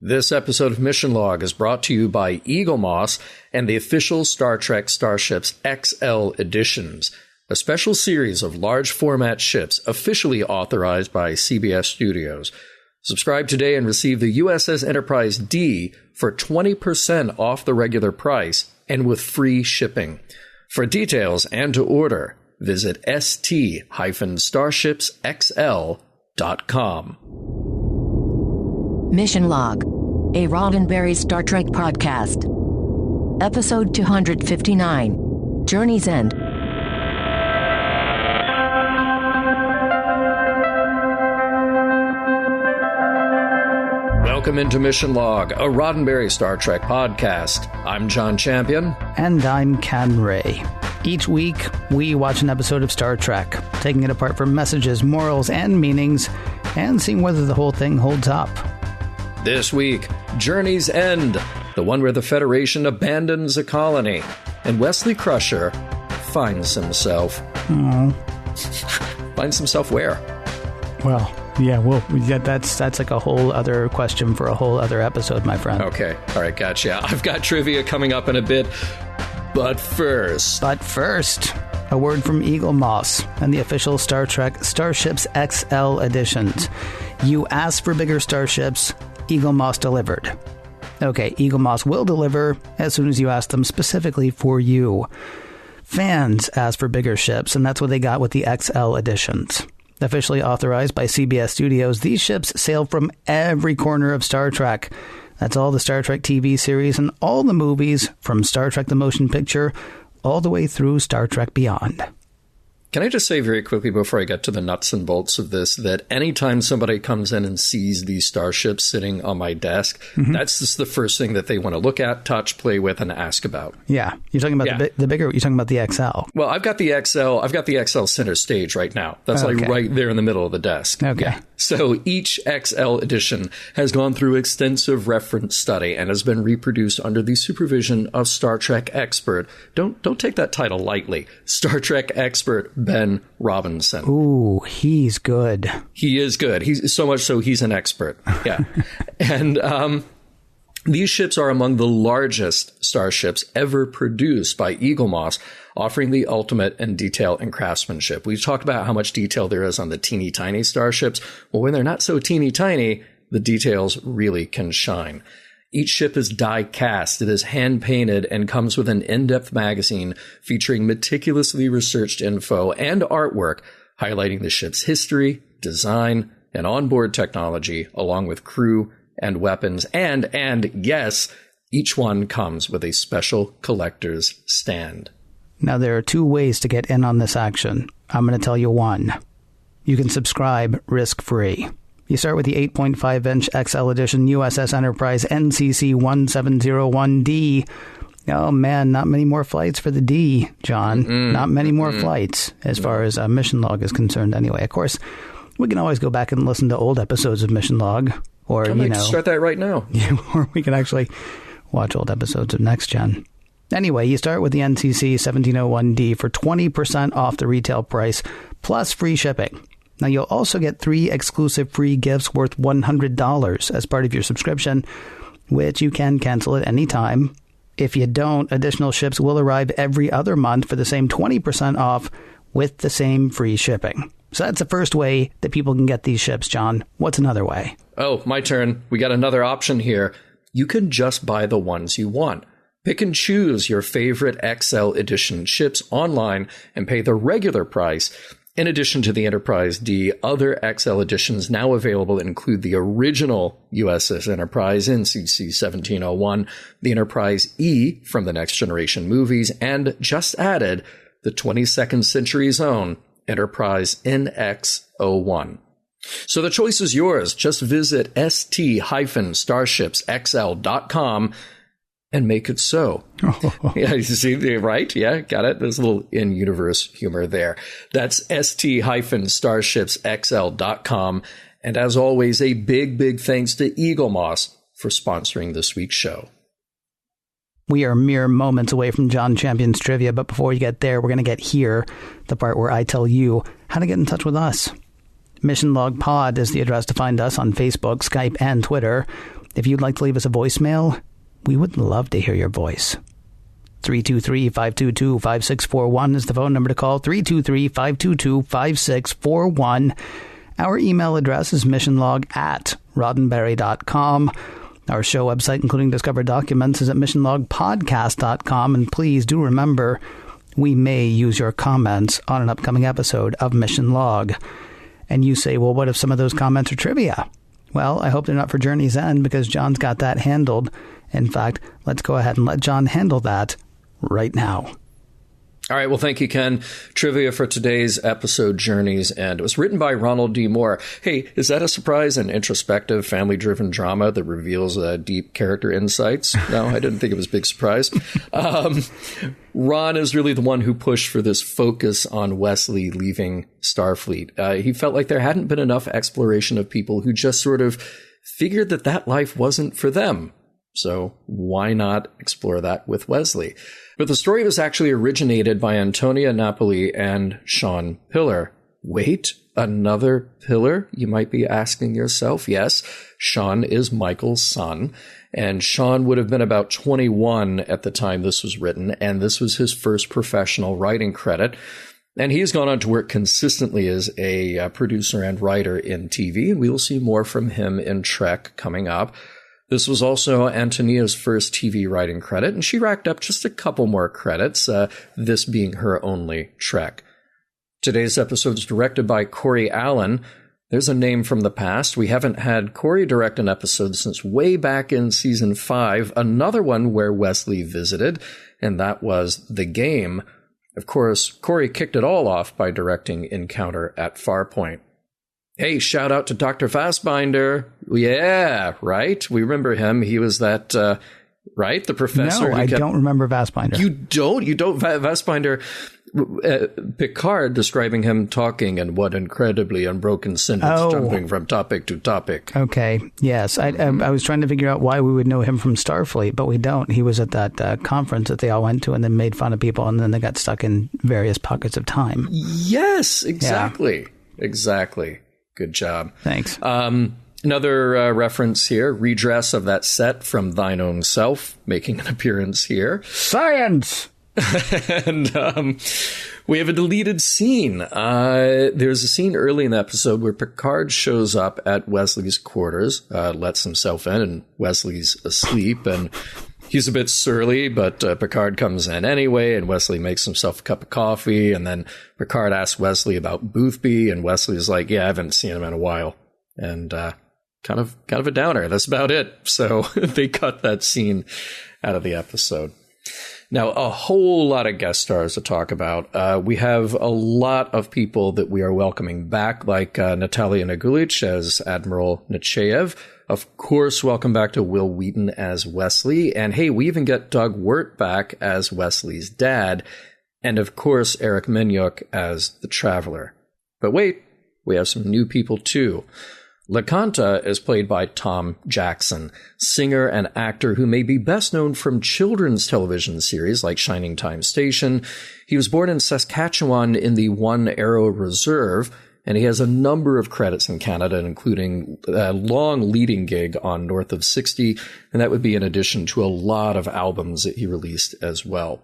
This episode of Mission Log is brought to you by Eagle Moss and the official Star Trek Starships XL editions, a special series of large format ships officially authorized by CBS Studios. Subscribe today and receive the USS Enterprise D for 20% off the regular price and with free shipping. For details and to order, visit st-starshipsxl.com. Mission Log, a Roddenberry Star Trek podcast. Episode 259, Journey's End. Welcome into Mission Log, a Roddenberry Star Trek podcast. I'm John Champion. And I'm Ken Ray. Each week, we watch an episode of Star Trek, taking it apart for messages, morals, and meanings, and seeing whether the whole thing holds up. This week, Journey's End, the one where the Federation abandons a colony, and Wesley Crusher finds himself. Finds himself where? Well, that's like a whole other question for a whole other episode, my friend. Okay, all right, gotcha. I've got trivia coming up in a bit, but first, a word from Eagle Moss and the official Star Trek Starships XL editions. You asked for bigger starships. Eagle Moss delivered. Okay, Eagle Moss will deliver as soon as you ask them specifically for you. Fans asked for bigger ships, and that's what they got with the XL editions. Officially authorized by CBS Studios, these ships sail from every corner of Star Trek. That's all the Star Trek TV series and all the movies from Star Trek the Motion Picture all the way through Star Trek Beyond. Can I just say very quickly before I get to the nuts and bolts of this, that anytime somebody comes in and sees these starships sitting on my desk, that's just the first thing that they want to look at, touch, play with, and ask about. Yeah. You're talking about the bigger, you're talking about the XL. Well, I've got the XL center stage right now. That's like right there in the middle of the desk. Okay. Yeah. So each XL edition has gone through extensive reference study and has been reproduced under the supervision of Star Trek expert. Don't take that title lightly. Star Trek expert Ben Robinson. Ooh, he's good. He is good. He's so much so he's an expert. Yeah. And these ships are among the largest starships ever produced by Eagle Moss, offering the ultimate in detail and craftsmanship. We've talked about how much detail there is on the teeny tiny starships. Well, when they're not so teeny tiny, the details really can shine. Each ship is die cast, it is hand painted, and comes with an in-depth magazine featuring meticulously researched info and artwork highlighting the ship's history, design, and onboard technology, along with crew and weapons. And yes, each one comes with a special collector's stand. Now, there are two ways to get in on this action. I'm going to tell you one. You can subscribe risk-free. You start with the 8.5-inch XL Edition USS Enterprise NCC 1701D. Oh, man, not many more flights for the D, John. Not many more flights as far as Mission Log is concerned anyway. Of course, we can always go back and listen to old episodes of Mission Log. Or, start that right now. Or we can actually watch old episodes of Next Gen. Anyway, you start with the NCC 1701D for 20% off the retail price, plus free shipping. Now, you'll also get 3 exclusive free gifts worth $100 as part of your subscription, which you can cancel at any time. If you don't, additional ships will arrive every other month for the same 20% off with the same free shipping. So that's the first way that people can get these ships, John. What's another way? Oh, my turn. We got another option here. You can just buy the ones you want. Pick and choose your favorite XL edition ships online and pay the regular price. In addition to the Enterprise D, other XL editions now available include the original USS Enterprise NCC 1701, the Enterprise E from the Next Generation movies, and just added the 22nd Century's own Enterprise NX-01. So the choice is yours. Just visit st-starshipsxl.com and make it so. Yeah, you see, right? Yeah, got it. There's a little in-universe humor there. That's st-starshipsxl.com. And as always, a big thanks to Eagle Moss for sponsoring this week's show. We are mere moments away from John Champion's trivia, but before we get there, we're going to get here, the part where I tell you how to get in touch with us. Mission Log Pod is the address to find us on Facebook, Skype, and Twitter. If you'd like to leave us a voicemail, we would love to hear your voice. 323-522-5641 is the phone number to call. 323-522-5641. Our email address is missionlog@roddenberry.com. Our show website, including Discover Documents, is at missionlogpodcast.com. And please do remember, we may use your comments on an upcoming episode of Mission Log. And you say, well, what if some of those comments are trivia? Well, I hope they're not for Journey's End, because John's got that handled. In fact, let's go ahead and let John handle that right now. All right. Well, thank you, Ken. Trivia for today's episode, Journey's End. It was written by Ronald D. Moore. Hey, is that a surprise? An introspective, family-driven drama that reveals deep character insights? No, I didn't think it was a big surprise. Ron is really the one who pushed for this focus on Wesley leaving Starfleet. He felt like there hadn't been enough exploration of people who just sort of figured that life wasn't for them. So why not explore that with Wesley? But the story was actually originated by Antonia Napoli and Sean Piller. Wait, another Piller? You might be asking yourself. Yes, Sean is Michael's son. And Sean would have been about 21 at the time this was written. And this was his first professional writing credit. And he's gone on to work consistently as a producer and writer in TV. And we will see more from him in Trek coming up. This was also Antonia's first TV writing credit, and she racked up just a couple more credits, this being her only Trek. Today's episode is directed by Corey Allen. There's a name from the past. We haven't had Corey direct an episode since way back in season 5, another one where Wesley visited, and that was The Game. Of course, Corey kicked it all off by directing Encounter at Farpoint. Hey, shout out to Dr. Fassbinder. Yeah, right? We remember him. He was that, right? The professor. No, I don't remember Fassbinder. You don't? You don't? Fassbinder, Picard describing him talking and what incredibly unbroken sentence, jumping from topic to topic. Okay, yes. I was trying to figure out why we would know him from Starfleet, but we don't. He was at that conference that they all went to and then made fun of people, and then they got stuck in various pockets of time. Yes, exactly. Yeah. Exactly. Good job. Thanks. Another reference here, redress of that set from Thine Own Self, making an appearance here. Science! And we have a deleted scene. There's a scene early in the episode where Picard shows up at Wesley's quarters, lets himself in, and Wesley's asleep, and he's a bit surly, but Picard comes in anyway, and Wesley makes himself a cup of coffee, and then Picard asks Wesley about Boothby, and Wesley's like, yeah, I haven't seen him in a while. And kind of a downer. That's about it. So they cut that scene out of the episode. Now, a whole lot of guest stars to talk about. We have a lot of people that we are welcoming back, like Natalia Nagulich as Admiral Nechayev. Of course, welcome back to Will Wheaton as Wesley. And hey, we even get Doug Wirt back as Wesley's dad. And of course, Eric Minyuk as the Traveler. But wait, we have some new people too. LaCanta is played by Tom Jackson, singer and actor who may be best known from children's television series like Shining Time Station. He was born in Saskatchewan in the One Arrow Reserve, and he has a number of credits in Canada, including a long leading gig on North of 60, and that would be in addition to a lot of albums that he released as well.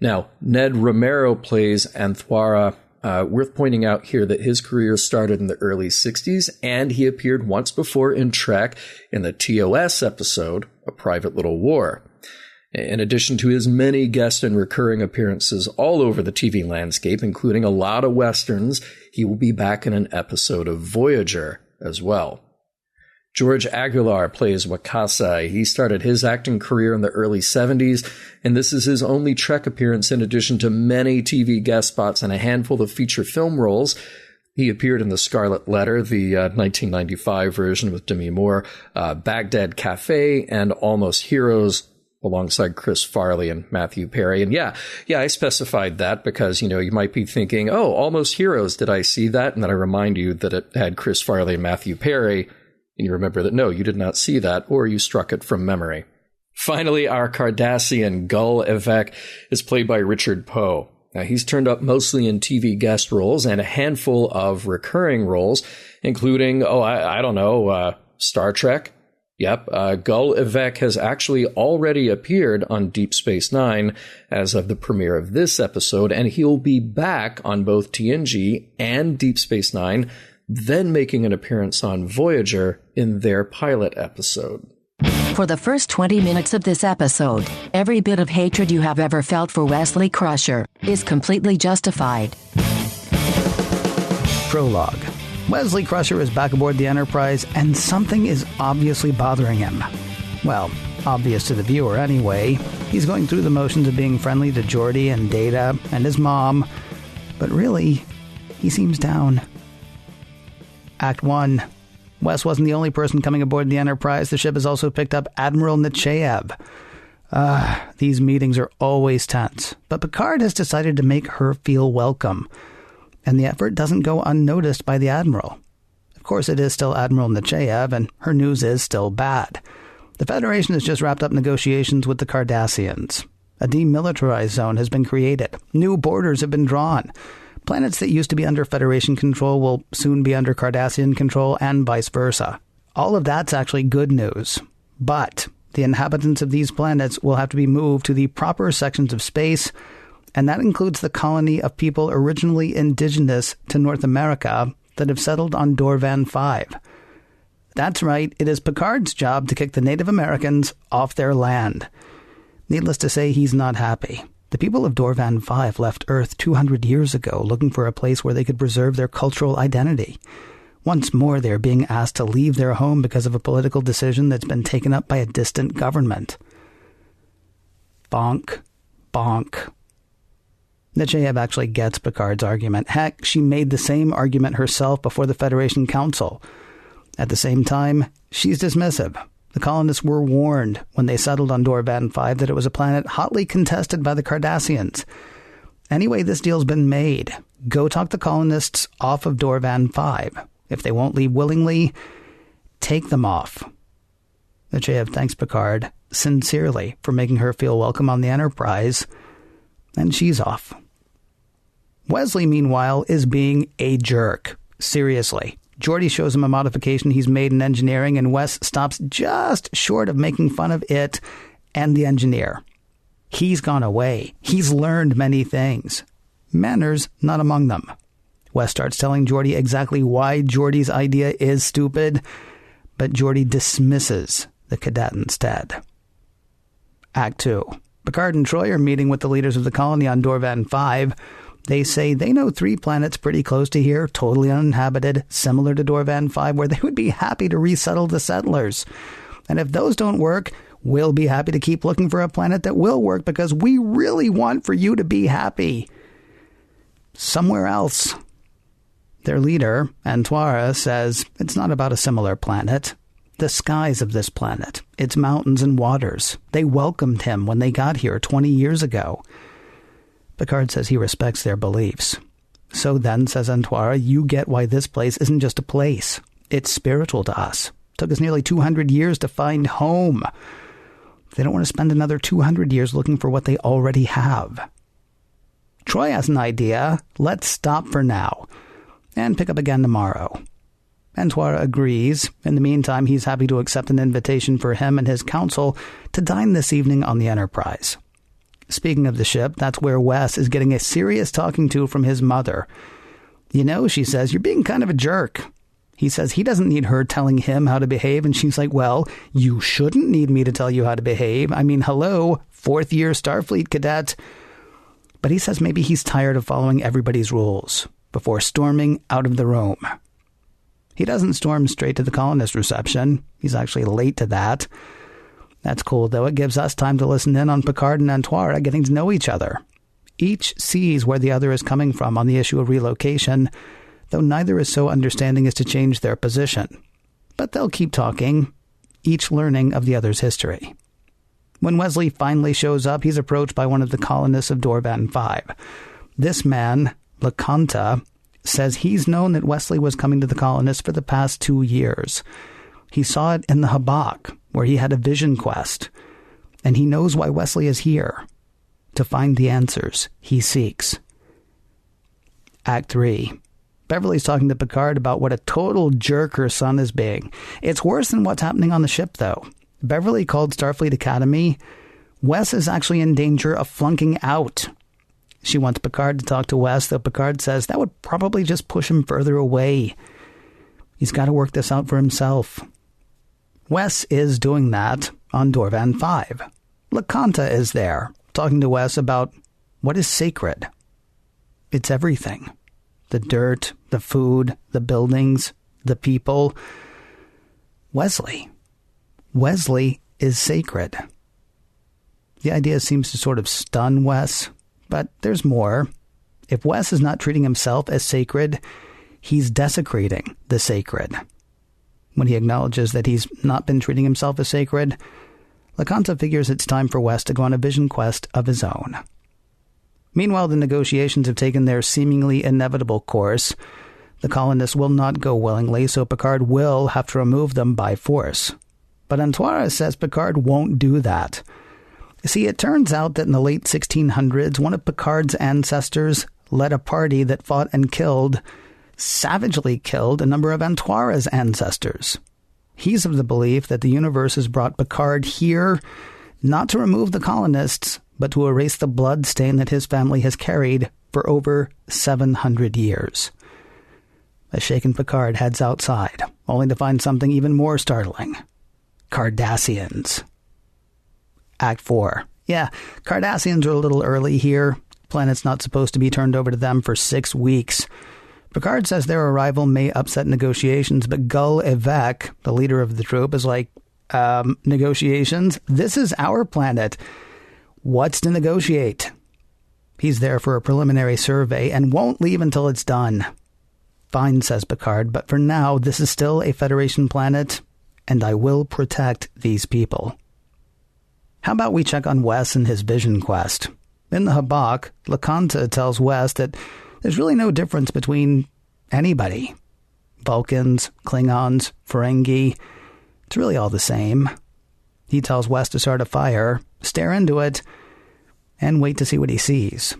Now, Ned Romero plays Anthwara. Worth pointing out here that his career started in the early 60s, and he appeared once before in Trek in the TOS episode, A Private Little War. In addition to his many guest and recurring appearances all over the TV landscape, including a lot of Westerns, he will be back in an episode of Voyager as well. George Aguilar plays Wakasa. He started his acting career in the early 70s, and this is his only Trek appearance in addition to many TV guest spots and a handful of feature film roles. He appeared in The Scarlet Letter, the 1995 version with Demi Moore, Baghdad Cafe, and Almost Heroes, alongside Chris Farley and Matthew Perry. And yeah, I specified that because, you might be thinking, oh, Almost Heroes, did I see that? And then I remind you that it had Chris Farley and Matthew Perry. And you remember that, no, you did not see that, or you struck it from memory. Finally, our Cardassian Gul Evek is played by Richard Poe. Now, he's turned up mostly in TV guest roles and a handful of recurring roles, including, Star Trek. Yep, Gul Evek has actually already appeared on Deep Space Nine as of the premiere of this episode, and he'll be back on both TNG and Deep Space Nine, then making an appearance on Voyager in their pilot episode. For the first 20 minutes of this episode, every bit of hatred you have ever felt for Wesley Crusher is completely justified. Prologue. Wesley Crusher is back aboard the Enterprise, and something is obviously bothering him. Well, obvious to the viewer anyway. He's going through the motions of being friendly to Geordi and Data and his mom, but really, he seems down. Act 1. Wes wasn't the only person coming aboard the Enterprise. The ship has also picked up Admiral Nechayev. These meetings are always tense, but Picard has decided to make her feel welcome. And the effort doesn't go unnoticed by the Admiral. Of course, it is still Admiral Nechayev, and her news is still bad. The Federation has just wrapped up negotiations with the Cardassians. A demilitarized zone has been created. New borders have been drawn. Planets that used to be under Federation control will soon be under Cardassian control, and vice versa. All of that's actually good news. But the inhabitants of these planets will have to be moved to the proper sections of space, and that includes the colony of people originally indigenous to North America that have settled on Dorvan V. That's right, it is Picard's job to kick the Native Americans off their land. Needless to say, he's not happy. The people of Dorvan V left Earth 200 years ago looking for a place where they could preserve their cultural identity. Once more, they're being asked to leave their home because of a political decision that's been taken up by a distant government. Bonk. Bonk. Nechayev actually gets Picard's argument. Heck, she made the same argument herself before the Federation Council. At the same time, she's dismissive. The colonists were warned when they settled on Dorvan V that it was a planet hotly contested by the Cardassians. Anyway, this deal's been made. Go talk the colonists off of Dorvan V. If they won't leave willingly, take them off. Nechayev thanks Picard sincerely for making her feel welcome on the Enterprise, and she's off. Wesley, meanwhile, is being a jerk. Seriously. Geordi shows him a modification he's made in engineering, and Wes stops just short of making fun of it and the engineer. He's gone away. He's learned many things. Manners not among them. Wes starts telling Geordi exactly why Geordi's idea is stupid, but Geordi dismisses the cadet instead. Act 2. Picard and Troy are meeting with the leaders of the colony on Dorvan V. They say they know 3 planets pretty close to here, totally uninhabited, similar to Dorvan V, where they would be happy to resettle the settlers. And if those don't work, we'll be happy to keep looking for a planet that will work because we really want for you to be happy. Somewhere else. Their leader, Antoira, says it's not about a similar planet. The skies of this planet, its mountains and waters. They welcomed him when they got here 20 years ago. Picard says he respects their beliefs. So then, says Antoira, you get why this place isn't just a place. It's spiritual to us. It took us nearly 200 years to find home. They don't want to spend another 200 years looking for what they already have. Troy has an idea. Let's stop for now and pick up again tomorrow. Antoira agrees. In the meantime, he's happy to accept an invitation for him and his council to dine this evening on the Enterprise. Speaking of the ship, that's where Wes is getting a serious talking to from his mother. You know, she says, you're being kind of a jerk. He says he doesn't need her telling him how to behave, and she's like, well, you shouldn't need me to tell you how to behave. I mean, hello, 4th-year Starfleet cadet. But he says maybe he's tired of following everybody's rules before storming out of the room. He doesn't storm straight to the colonist reception. He's actually late to that. That's cool, though. It gives us time to listen in on Picard and Antoira getting to know each other. Each sees where the other is coming from on the issue of relocation, though neither is so understanding as to change their position. But they'll keep talking, each learning of the other's history. When Wesley finally shows up, he's approached by one of the colonists of Dorvan V. This man, LeConte, says he's known that Wesley was coming to the colonists for the past 2 years. He saw it in the Habak, where he had a vision quest, and he knows why Wesley is here, to find the answers he seeks. Act 3. Beverly's talking to Picard about what a total jerk her son is being. It's worse than what's happening on the ship, though. Beverly called Starfleet Academy. Wes is actually in danger of flunking out. She wants Picard to talk to Wes, though Picard says that would probably just push him further away. He's got to work this out for himself. Wes is doing that on Dorvan V. LaCanta is there, talking to Wes about what is sacred. It's everything. The dirt, the food, the buildings, the people. Wesley. Wesley is sacred. The idea seems to sort of stun Wes, but there's more. If Wes is not treating himself as sacred, he's desecrating the sacred. When he acknowledges that he's not been treating himself as sacred, LaCanta figures it's time for Wes to go on a vision quest of his own. Meanwhile, the negotiations have taken their seemingly inevitable course. The colonists will not go willingly, so Picard will have to remove them by force. But Antoine says Picard won't do that. You see, it turns out that in the late 1600s, one of Picard's ancestors led a party that fought and savagely killed a number of Antoine's ancestors. He's of the belief that the universe has brought Picard here not to remove the colonists, but to erase the blood stain that his family has carried for over 700 years. A shaken Picard heads outside, only to find something even more startling. Cardassians. Act 4. Yeah, Cardassians are a little early here. Planet's not supposed to be turned over to them for 6 weeks. Picard says their arrival may upset negotiations, but Gul Evek, the leader of the troop, is like, negotiations? This is our planet. What's to negotiate? He's there for a preliminary survey and won't leave until it's done. Fine, says Picard, but for now, this is still a Federation planet, and I will protect these people. How about we check on Wes and his vision quest? In the Habak, LaCanta tells Wes that there's really no difference between anybody. Vulcans, Klingons, Ferengi, it's really all the same. He tells Wes to start a fire, stare into it, and wait to see what he sees.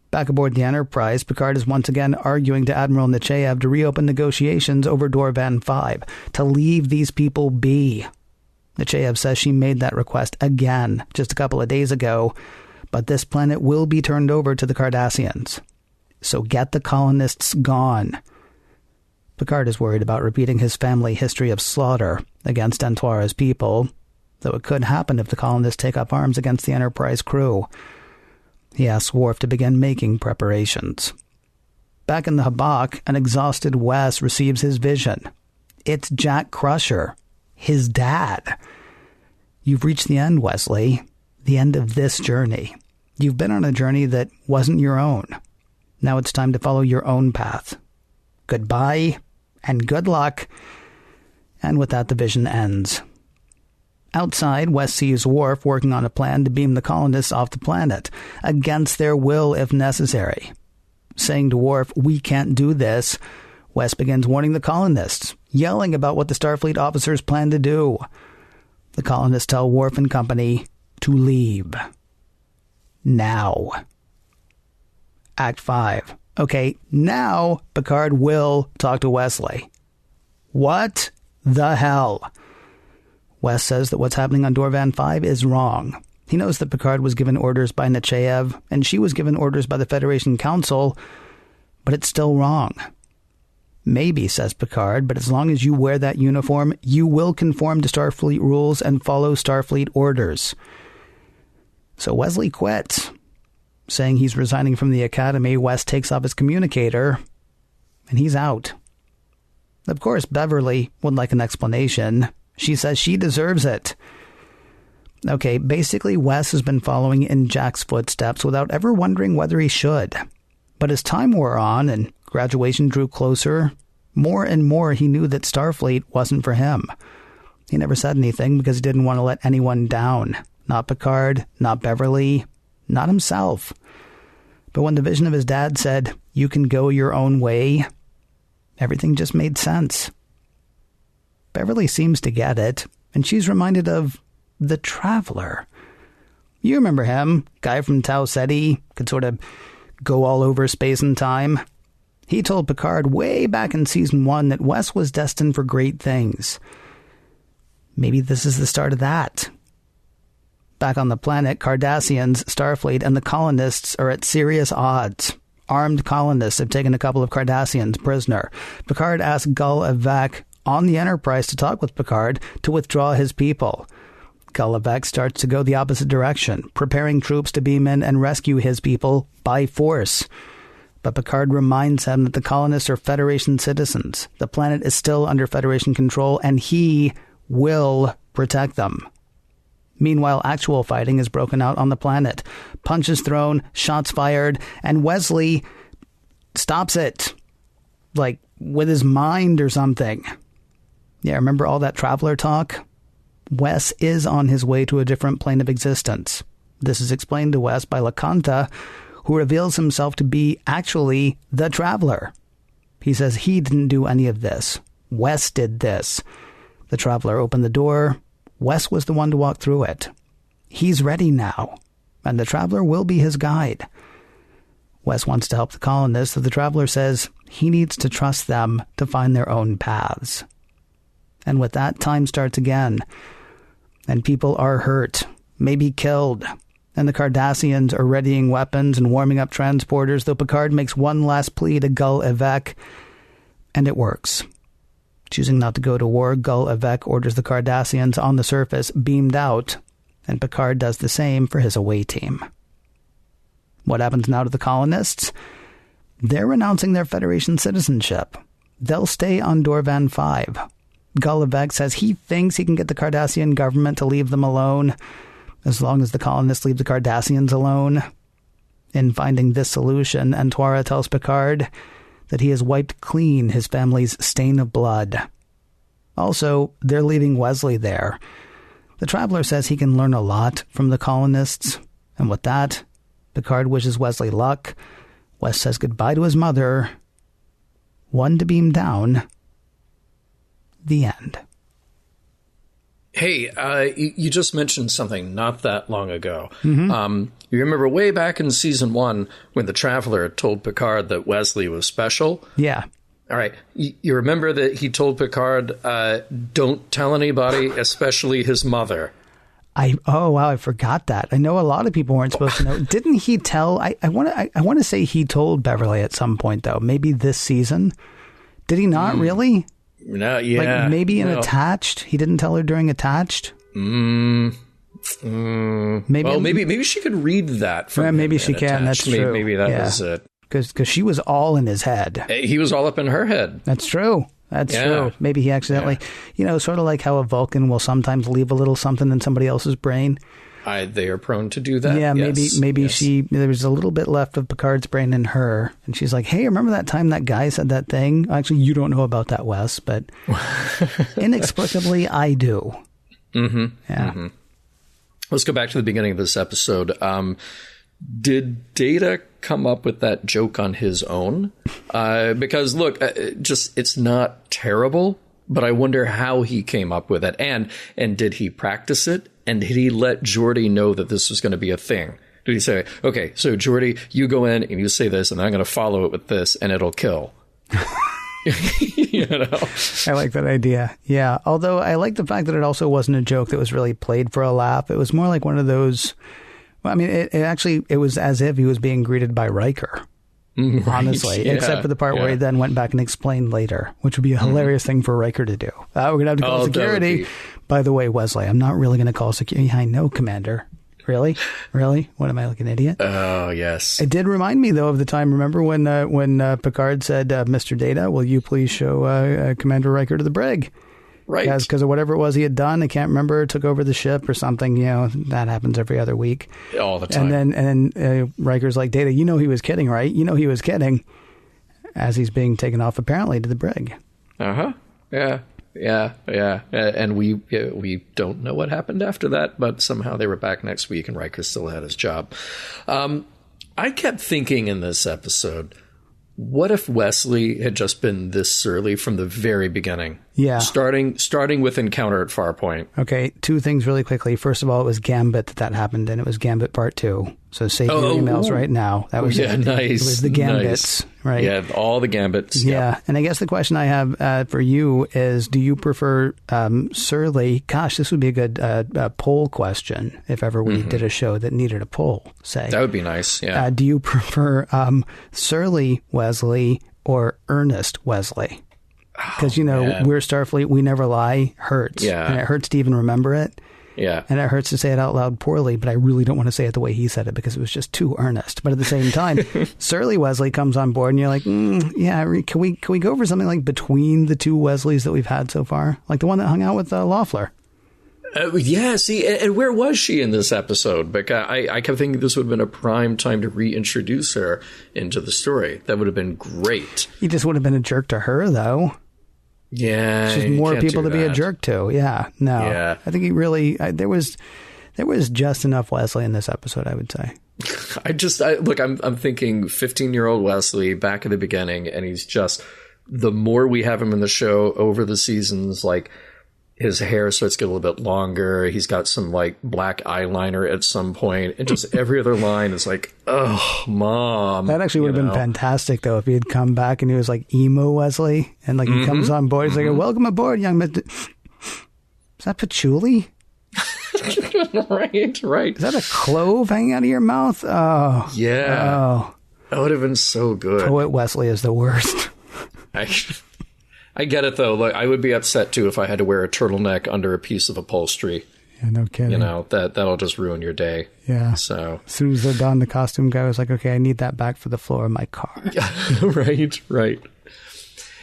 Back aboard the Enterprise, Picard is once again arguing to Admiral Nechayev to reopen negotiations over Dorvan V, to leave these people be. Nechayev says she made that request again just a couple of days ago, but this planet will be turned over to the Cardassians. So get the colonists gone. Picard is worried about repeating his family history of slaughter against Antoine's people, though it could happen if the colonists take up arms against the Enterprise crew. He asks Worf to begin making preparations. Back in the Habak, an exhausted Wes receives his vision. It's Jack Crusher, his dad. You've reached the end, Wesley. The end of this journey. You've been on a journey that wasn't your own. Now it's time to follow your own path. Goodbye, and good luck. And with that, the vision ends. Outside, Wes sees Worf working on a plan to beam the colonists off the planet, against their will if necessary. Saying to Worf, "We can't do this," Wes begins warning the colonists, yelling about what the Starfleet officers plan to do. The colonists tell Worf and company to leave. Now. Act 5. Okay, now Picard will talk to Wesley. What the hell? Wes says that what's happening on Dorvan V is wrong. He knows that Picard was given orders by Nechayev, and she was given orders by the Federation Council, but it's still wrong. Maybe, says Picard, but as long as you wear that uniform, you will conform to Starfleet rules and follow Starfleet orders. So Wesley quits. Saying he's resigning from the Academy, Wes takes off his communicator, and he's out. Of course, Beverly would like an explanation. She says she deserves it. Okay, basically Wes has been following in Jack's footsteps without ever wondering whether he should. But as time wore on and graduation drew closer, more and more he knew that Starfleet wasn't for him. He never said anything because he didn't want to let anyone down. Not Picard, not Beverly, not himself. But when the vision of his dad said, "You can go your own way," everything just made sense. Beverly seems to get it, and she's reminded of the Traveler. You remember him, guy from Tau Ceti, could sort of go all over space and time. He told Picard way back in Season 1 that Wes was destined for great things. Maybe this is the start of that. Back on the planet, Cardassians, Starfleet, and the colonists are at serious odds. Armed colonists have taken a couple of Cardassians prisoner. Picard asks Gul Evek on the Enterprise to talk with Picard to withdraw his people. Gul Evek starts to go the opposite direction, preparing troops to beam in and rescue his people by force. But Picard reminds him that the colonists are Federation citizens. The planet is still under Federation control, and he will protect them. Meanwhile, actual fighting is broken out on the planet. Punches thrown, shots fired, and Wesley stops it. Like, with his mind or something. Yeah, remember all that Traveler talk? Wes is on his way to a different plane of existence. This is explained to Wes by LaCanta, who reveals himself to be actually the Traveler. He says he didn't do any of this. Wes did this. The Traveler opened the door. Wes was the one to walk through it. He's ready now, and the Traveler will be his guide. Wes wants to help the colonists, so the Traveler says he needs to trust them to find their own paths. And with that, time starts again, and people are hurt, maybe killed, and the Cardassians are readying weapons and warming up transporters, though Picard makes one last plea to Gul Evek, and it works. Choosing not to go to war, Gul Evek orders the Cardassians on the surface beamed out, and Picard does the same for his away team. What happens now to the colonists? They're renouncing their Federation citizenship. They'll stay on Dorvan V. Gul Evek says he thinks he can get the Cardassian government to leave them alone, as long as the colonists leave the Cardassians alone. In finding this solution, Antwara tells Picard that he has wiped clean his family's stain of blood. Also, they're leaving Wesley there. The Traveler says he can learn a lot from the colonists, and with that, Picard wishes Wesley luck. Wes says goodbye to his mother. One to beam down. The end. Hey, you just mentioned something not that long ago. Mm-hmm. You remember way back in Season 1 when the Traveler told Picard that Wesley was special? Yeah. All right. You remember that he told Picard, don't tell anybody, especially his mother. Oh, wow, I forgot that. I know a lot of people weren't supposed to know. Didn't he tell... I want to say he told Beverly at some point, though. Maybe this season. Did he not really? No, yeah. Like maybe in Attached? He didn't tell her during Attached? Maybe. Well, maybe she could read that from him. Maybe she can. Attached. That's true. Maybe that was it. Because she was all in his head. He was all up in her head. That's true. That's true. Maybe he accidentally, sort of like how a Vulcan will sometimes leave a little something in somebody else's brain. They are prone to do that. Yeah, maybe there was a little bit left of Picard's brain in her. And she's like, hey, remember that time that guy said that thing? Actually, you don't know about that, Wes, but inexplicably, I do. Mm-hmm. Yeah. Mm-hmm. Let's go back to the beginning of this episode. Did Data come up with that joke on his own? Because, look, it's not terrible, but I wonder how he came up with it. And did he practice it? And did he let Geordi know that this was going to be a thing? Did he say, okay, so Geordi, you go in and you say this, and I'm going to follow it with this, and it'll kill? I like that idea. Yeah. Although I like the fact that it also wasn't a joke that was really played for a laugh. It was more like one of those... Well, I mean, it was as if he was being greeted by Riker, honestly, except for the part where he then went back and explained later, which would be a hilarious thing for Riker to do. We're going to have to call security. By the way, Wesley, I'm not really going to call security. I know, Commander. Really? What am I, like an idiot? Oh, yes. It did remind me, though, of the time. Remember when Picard said, Mr. Data, will you please show Commander Riker to the brig? Right. Because of whatever it was he had done. I can't remember. Took over the ship or something. That happens every other week. All the time. And then Riker's like, Data, he was kidding, right? He was kidding. As he's being taken off, apparently, to the brig. Uh-huh. Yeah. And we don't know what happened after that, but somehow they were back next week and Riker still had his job. I kept thinking in this episode, what if Wesley had just been this surly from the very beginning? Yeah. Starting with Encounter at Farpoint. Okay, two things really quickly. First of all, it was Gambit that happened, and it was Gambit Part 2. So save your emails right now. That was it. Nice. It was the Gambits, right? Yeah, all the Gambits. Yeah, and I guess the question I have for you is, do you prefer Surly? Gosh, this would be a good poll question if ever we did a show that needed a poll, say. That would be nice, yeah. Do you prefer Surly Wesley or Earnest Wesley? Because, we're Starfleet, we never lie, hurts. Yeah. And it hurts to even remember it. Yeah. And it hurts to say it out loud poorly, but I really don't want to say it the way he said it because it was just too earnest. But at the same time, Surly Wesley comes on board and you're like, can we go for something like between the two Wesleys that we've had so far? Like the one that hung out with Loeffler. Yeah, see, and where was she in this episode? Because I kept thinking this would have been a prime time to reintroduce her into the story. That would have been great. He just would have been a jerk to her, though. Yeah, just more people to be a jerk to. Yeah, no. Yeah. I think he really there was just enough Wesley in this episode, I would say. I'm thinking 15-year-old Wesley back at the beginning, and he's just, the more we have him in the show over the seasons, like his hair starts to get a little bit longer. He's got some like black eyeliner at some point, and just every other line is like, "Oh, Mom." That actually would have been fantastic, though, if he had come back and he was like emo Wesley, and like he comes on board, he's like, "Welcome aboard, young Mister." Is that patchouli? Right. Is that a clove hanging out of your mouth? Oh, yeah. Oh, that would have been so good. Poet Wesley is the worst. I get it, though. Like, I would be upset, too, if I had to wear a turtleneck under a piece of upholstery. Yeah, no kidding. That'll just ruin your day. Yeah. So as soon as they're done, the costume guy was like, okay, I need that back for the floor of my car. Right.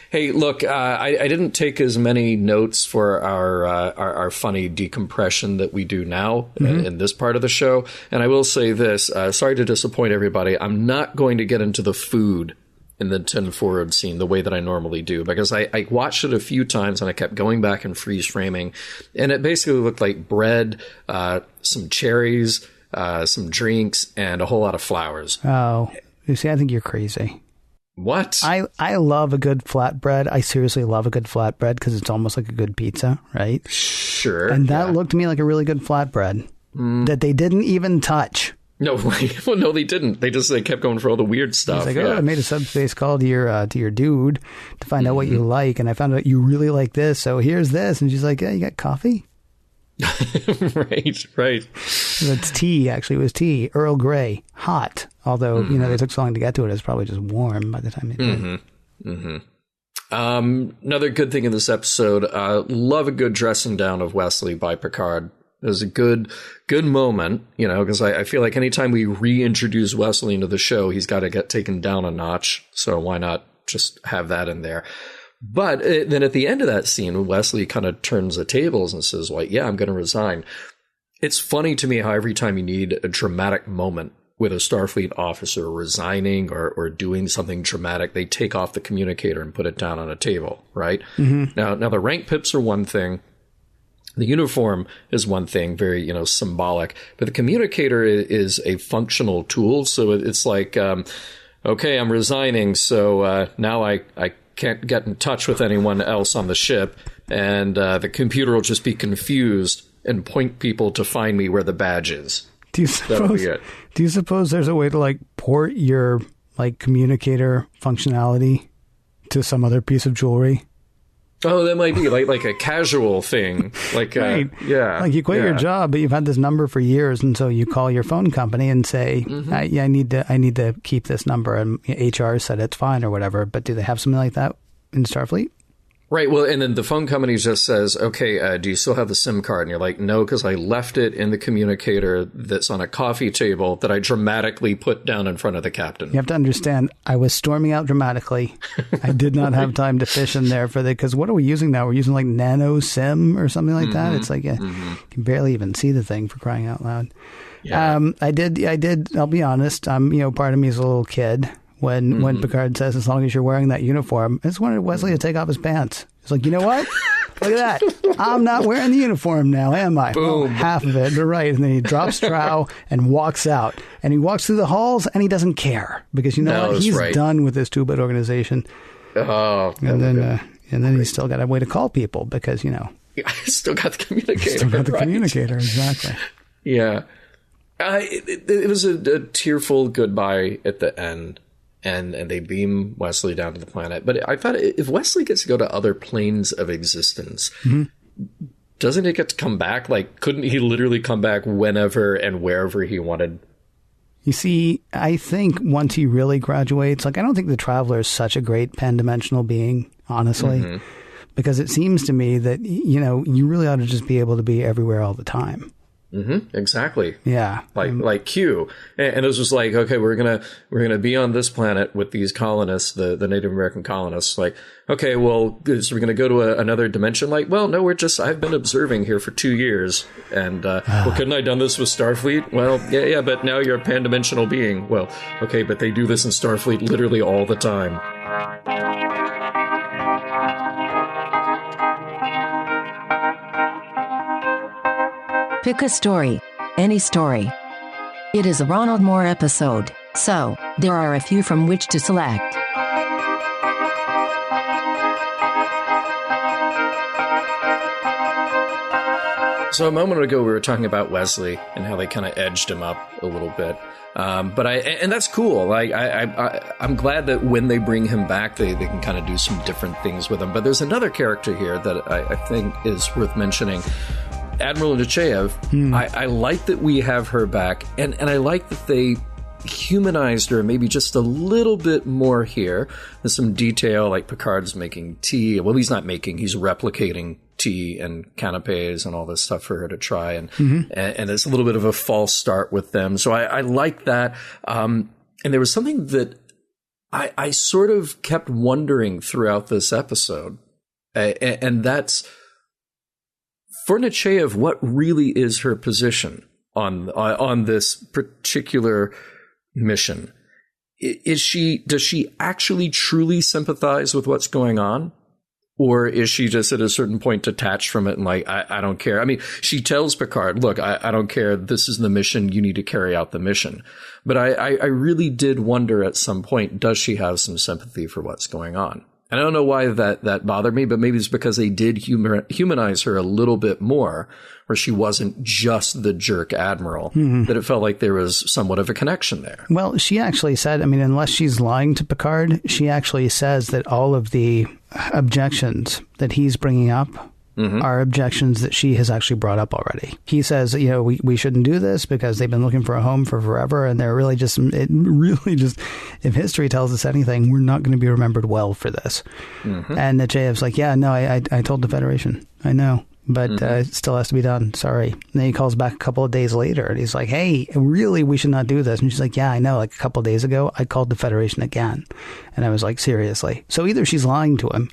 Hey, look, I didn't take as many notes for our funny decompression that we do now in this part of the show. And I will say this, sorry to disappoint everybody. I'm not going to get into the food in the 10 forward scene the way that I normally do, because I watched it a few times and I kept going back and freeze framing, and it basically looked like bread, some cherries, some drinks, and a whole lot of flowers. Oh, you see, I think you're crazy. What? I love a good flatbread. I seriously love a good flatbread because it's almost like a good pizza, right? Sure. And that looked to me like a really good flatbread that they didn't even touch. No, well, no, they didn't. They kept going for all the weird stuff. It's like, I made a subspace call to your dude to find out what you like, and I found out you really like this, so here's this. And she's like, yeah, you got coffee? Right. It's tea, actually. It was tea, Earl Grey, hot. Although, they took so long to get to it, it's probably just warm by the time they did it. Another good thing in this episode, love a good dressing down of Wesley by Picard. It was a good moment, because I feel like anytime we reintroduce Wesley into the show, he's got to get taken down a notch. So why not just have that in there? But then at the end of that scene, Wesley kind of turns the tables and says, well, yeah, I'm going to resign. It's funny to me how every time you need a dramatic moment with a Starfleet officer resigning or doing something dramatic, they take off the communicator and put it down on a table, right? Now the rank pips are one thing. The uniform is one thing, very, symbolic, but the communicator is a functional tool. So it's like, okay, I'm resigning. So now I can't get in touch with anyone else on the ship. And the computer will just be confused and point people to find me where the badge is. Do you suppose there's a way to port your communicator functionality to some other piece of jewelry? Oh, that might be like a casual thing. Right. Like you quit your job, but you've had this number for years, and so you call your phone company and say, I need to keep this number, and HR said it's fine or whatever. But do they have something like that in Starfleet? Right. Well, and then the phone company just says, okay, do you still have the SIM card? And you're like, no, because I left it in the communicator that's on a coffee table that I dramatically put down in front of the captain. You have to understand, I was storming out dramatically. I did not have time to fish in there because what are we using now? We're using nano SIM or something like that. It's like, you can barely even see the thing, for crying out loud. Yeah. I did. I'll be honest. Part of me is a little kid. When Picard says, as long as you're wearing that uniform, I just wanted Wesley to take off his pants. It's like, you know what? Look at that. I'm not wearing the uniform now, am I? Boom. Oh, half of it, but right. And then he drops trow and walks out. And he walks through the halls and he doesn't care. Because what? He's done with this two-bit organization. Oh. And then, And then he's still got a way to call people because, Yeah, I still got the communicator. Still got the communicator, exactly. Yeah. It was a tearful goodbye at the end, and they beam Wesley down to the planet. But I thought if Wesley gets to go to other planes of existence, doesn't he get to come back? Like, couldn't he literally come back whenever and wherever he wanted? You see, I think once he really graduates, like, I don't think the Traveler is such a great pan-dimensional being, honestly, because it seems to me that, you know, you really ought to just be able to be everywhere all the time. Exactly. Yeah. Like Q. And it was just like, okay, we're gonna be on this planet with these colonists, the Native American colonists. Like, okay, well, so we're gonna go to another dimension. Like, well, no, I've been observing here for 2 years, and well, couldn't I have done this with Starfleet? Well, yeah, but now you're a pan-dimensional being. Well, okay, but they do this in Starfleet literally all the time. Pick a story. Any story. It is a Ronald Moore episode, so there are a few from which to select. So a moment ago, we were talking about Wesley and how they kind of edged him up a little bit. And that's cool. Like, I'm glad that when they bring him back, they can kind of do some different things with him. But there's another character here that I think is worth mentioning. Admiral Nechayev, I like that we have her back, and I like that they humanized her maybe just a little bit more here. There's some detail, like Picard's making tea. Well, he's not making, he's replicating tea and canapes and all this stuff for her to try, and it's a little bit of a false start with them. So I like that. And there was something that I sort of kept wondering throughout this episode, and that's, for Nechayev, what really is her position on this particular mission? Does she actually truly sympathize with what's going on? Or is she just at a certain point detached from it and like, I don't care? I mean, she tells Picard, look, I don't care. This is the mission. You need to carry out the mission. But I really did wonder at some point, does she have some sympathy for what's going on? And I don't know why that bothered me, but maybe it's because they did humanize her a little bit more, where she wasn't just the jerk admiral, that it felt like there was somewhat of a connection there. Well, she actually said, I mean, unless she's lying to Picard, she actually says that all of the objections that he's bringing up are objections that she has actually brought up already. He says, you know, we shouldn't do this because they've been looking for a home for forever, and they're really just, if history tells us anything, we're not going to be remembered well for this. And Nechayev's like, yeah, no, I told the Federation. I know. But it still has to be done. Sorry. And then he calls back a couple of days later, and he's like, hey, really, we should not do this. And she's like, yeah, I know. Like a couple of days ago, I called the Federation again. And I was like, seriously. So either she's lying to him,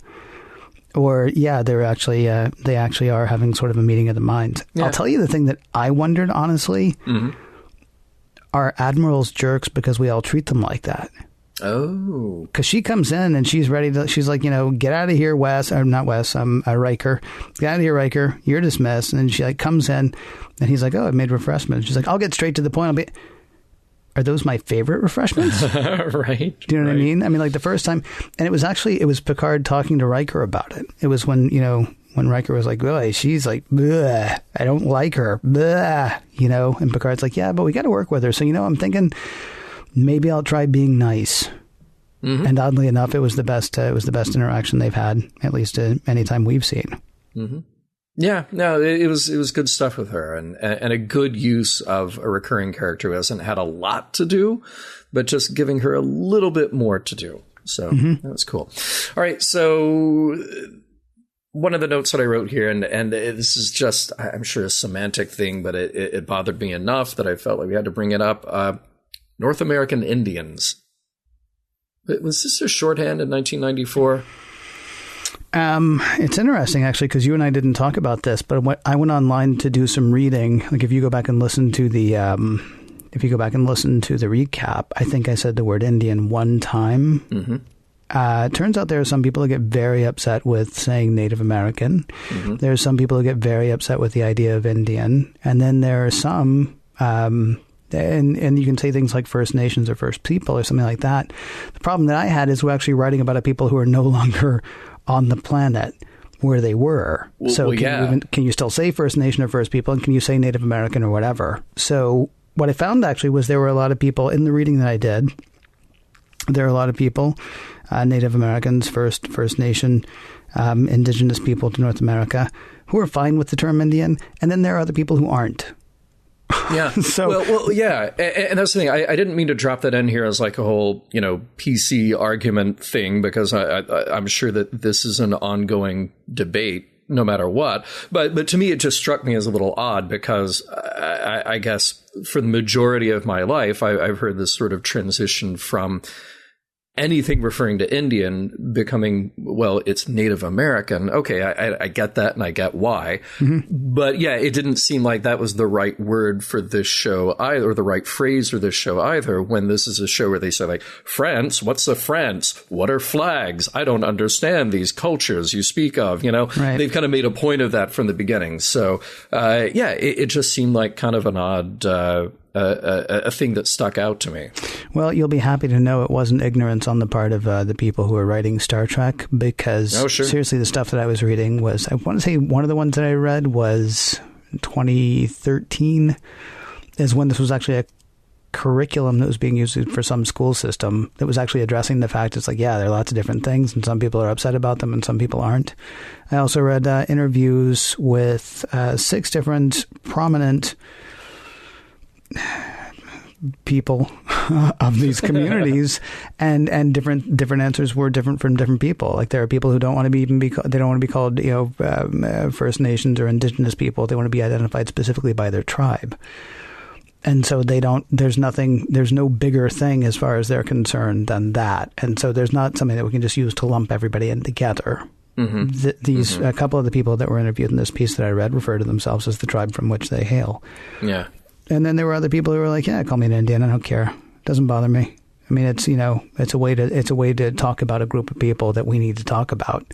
or, yeah, they actually are having sort of a meeting of the minds. Yeah. I'll tell you the thing that I wondered, honestly. Are admirals jerks because we all treat them like that? Oh. Because she comes in and she's ready to, she's like, you know, get out of here, Wes. Or not Wes, Riker. Get out of here, Riker. You're dismissed. And then she like comes in and he's like, oh, I made refreshments. She's like, I'll get straight to the point. Are those my favorite refreshments? Right. Do you know what I mean? I mean, like the first time, and it was Picard talking to Riker about it. It was when Riker was like, oh, she's like, bleh, I don't like her, bleh, you know, and Picard's like, yeah, but we got to work with her. So, you know, I'm thinking maybe I'll try being nice. And oddly enough, it was the best interaction they've had, at least any time we've seen. Yeah, no, it was good stuff with her, and a good use of a recurring character who hasn't had a lot to do, but just giving her a little bit more to do. So that was cool. All right, so one of the notes that I wrote here, and this is just, I'm sure, a semantic thing, but it bothered me enough that I felt like we had to bring it up. North American Indians. Was this a shorthand in 1994? It's interesting, actually, because you and I didn't talk about this, but I went online to do some reading. Like, if you go back and listen to the recap, I think I said the word Indian one time. It turns out there are some people who get very upset with saying Native American. There's some people who get very upset with the idea of Indian. And then there are some, and you can say things like First Nations or First People or something like that. The problem that I had is we're actually writing about a people who are no longer on the planet where they were. So can you still say First Nation or First People, and can you say Native American or whatever? So what I found actually was there were a lot of people in the reading that I did. There are a lot of people, Native Americans, First Nation, indigenous people to North America, who are fine with the term Indian, and then there are other people who aren't. Yeah. well, yeah. And that's the thing. I didn't mean to drop that in here as like a whole, PC argument thing, because I'm sure that this is an ongoing debate no matter what. But to me, it just struck me as a little odd because I guess for the majority of my life, I've heard this sort of transition from anything referring to Indian becoming, well, it's Native American. Okay, I get that and I get why. Mm-hmm. But yeah, it didn't seem like that was the right word for this show either, or the right phrase for this show either, when this is a show where they say like, France, what's a France? What are flags? I don't understand these cultures you speak of, Right. They've kind of made a point of that from the beginning. So it just seemed like kind of an odd a thing that stuck out to me. Well, you'll be happy to know it wasn't ignorance on the part of the people who were writing Star Trek, because seriously, the stuff that I was reading was, I want to say one of the ones that I read was 2013, is when this was actually a curriculum that was being used for some school system that was actually addressing the fact it's like, yeah, there are lots of different things and some people are upset about them and some people aren't. I also read interviews with 6 different prominent people of these communities, and different answers were different from different people. Like there are people who don't want to be they don't want to be called First Nations or Indigenous people. They want to be identified specifically by their tribe, and so there's no bigger thing as far as they're concerned than that. And so there's not something that we can just use to lump everybody in together. Mm-hmm. A couple of the people that were interviewed in this piece that I read refer to themselves as the tribe from which they hail. Yeah. And then there were other people who were like, yeah, call me an Indian. I don't care. It doesn't bother me. I mean, it's a way to talk about a group of people that we need to talk about.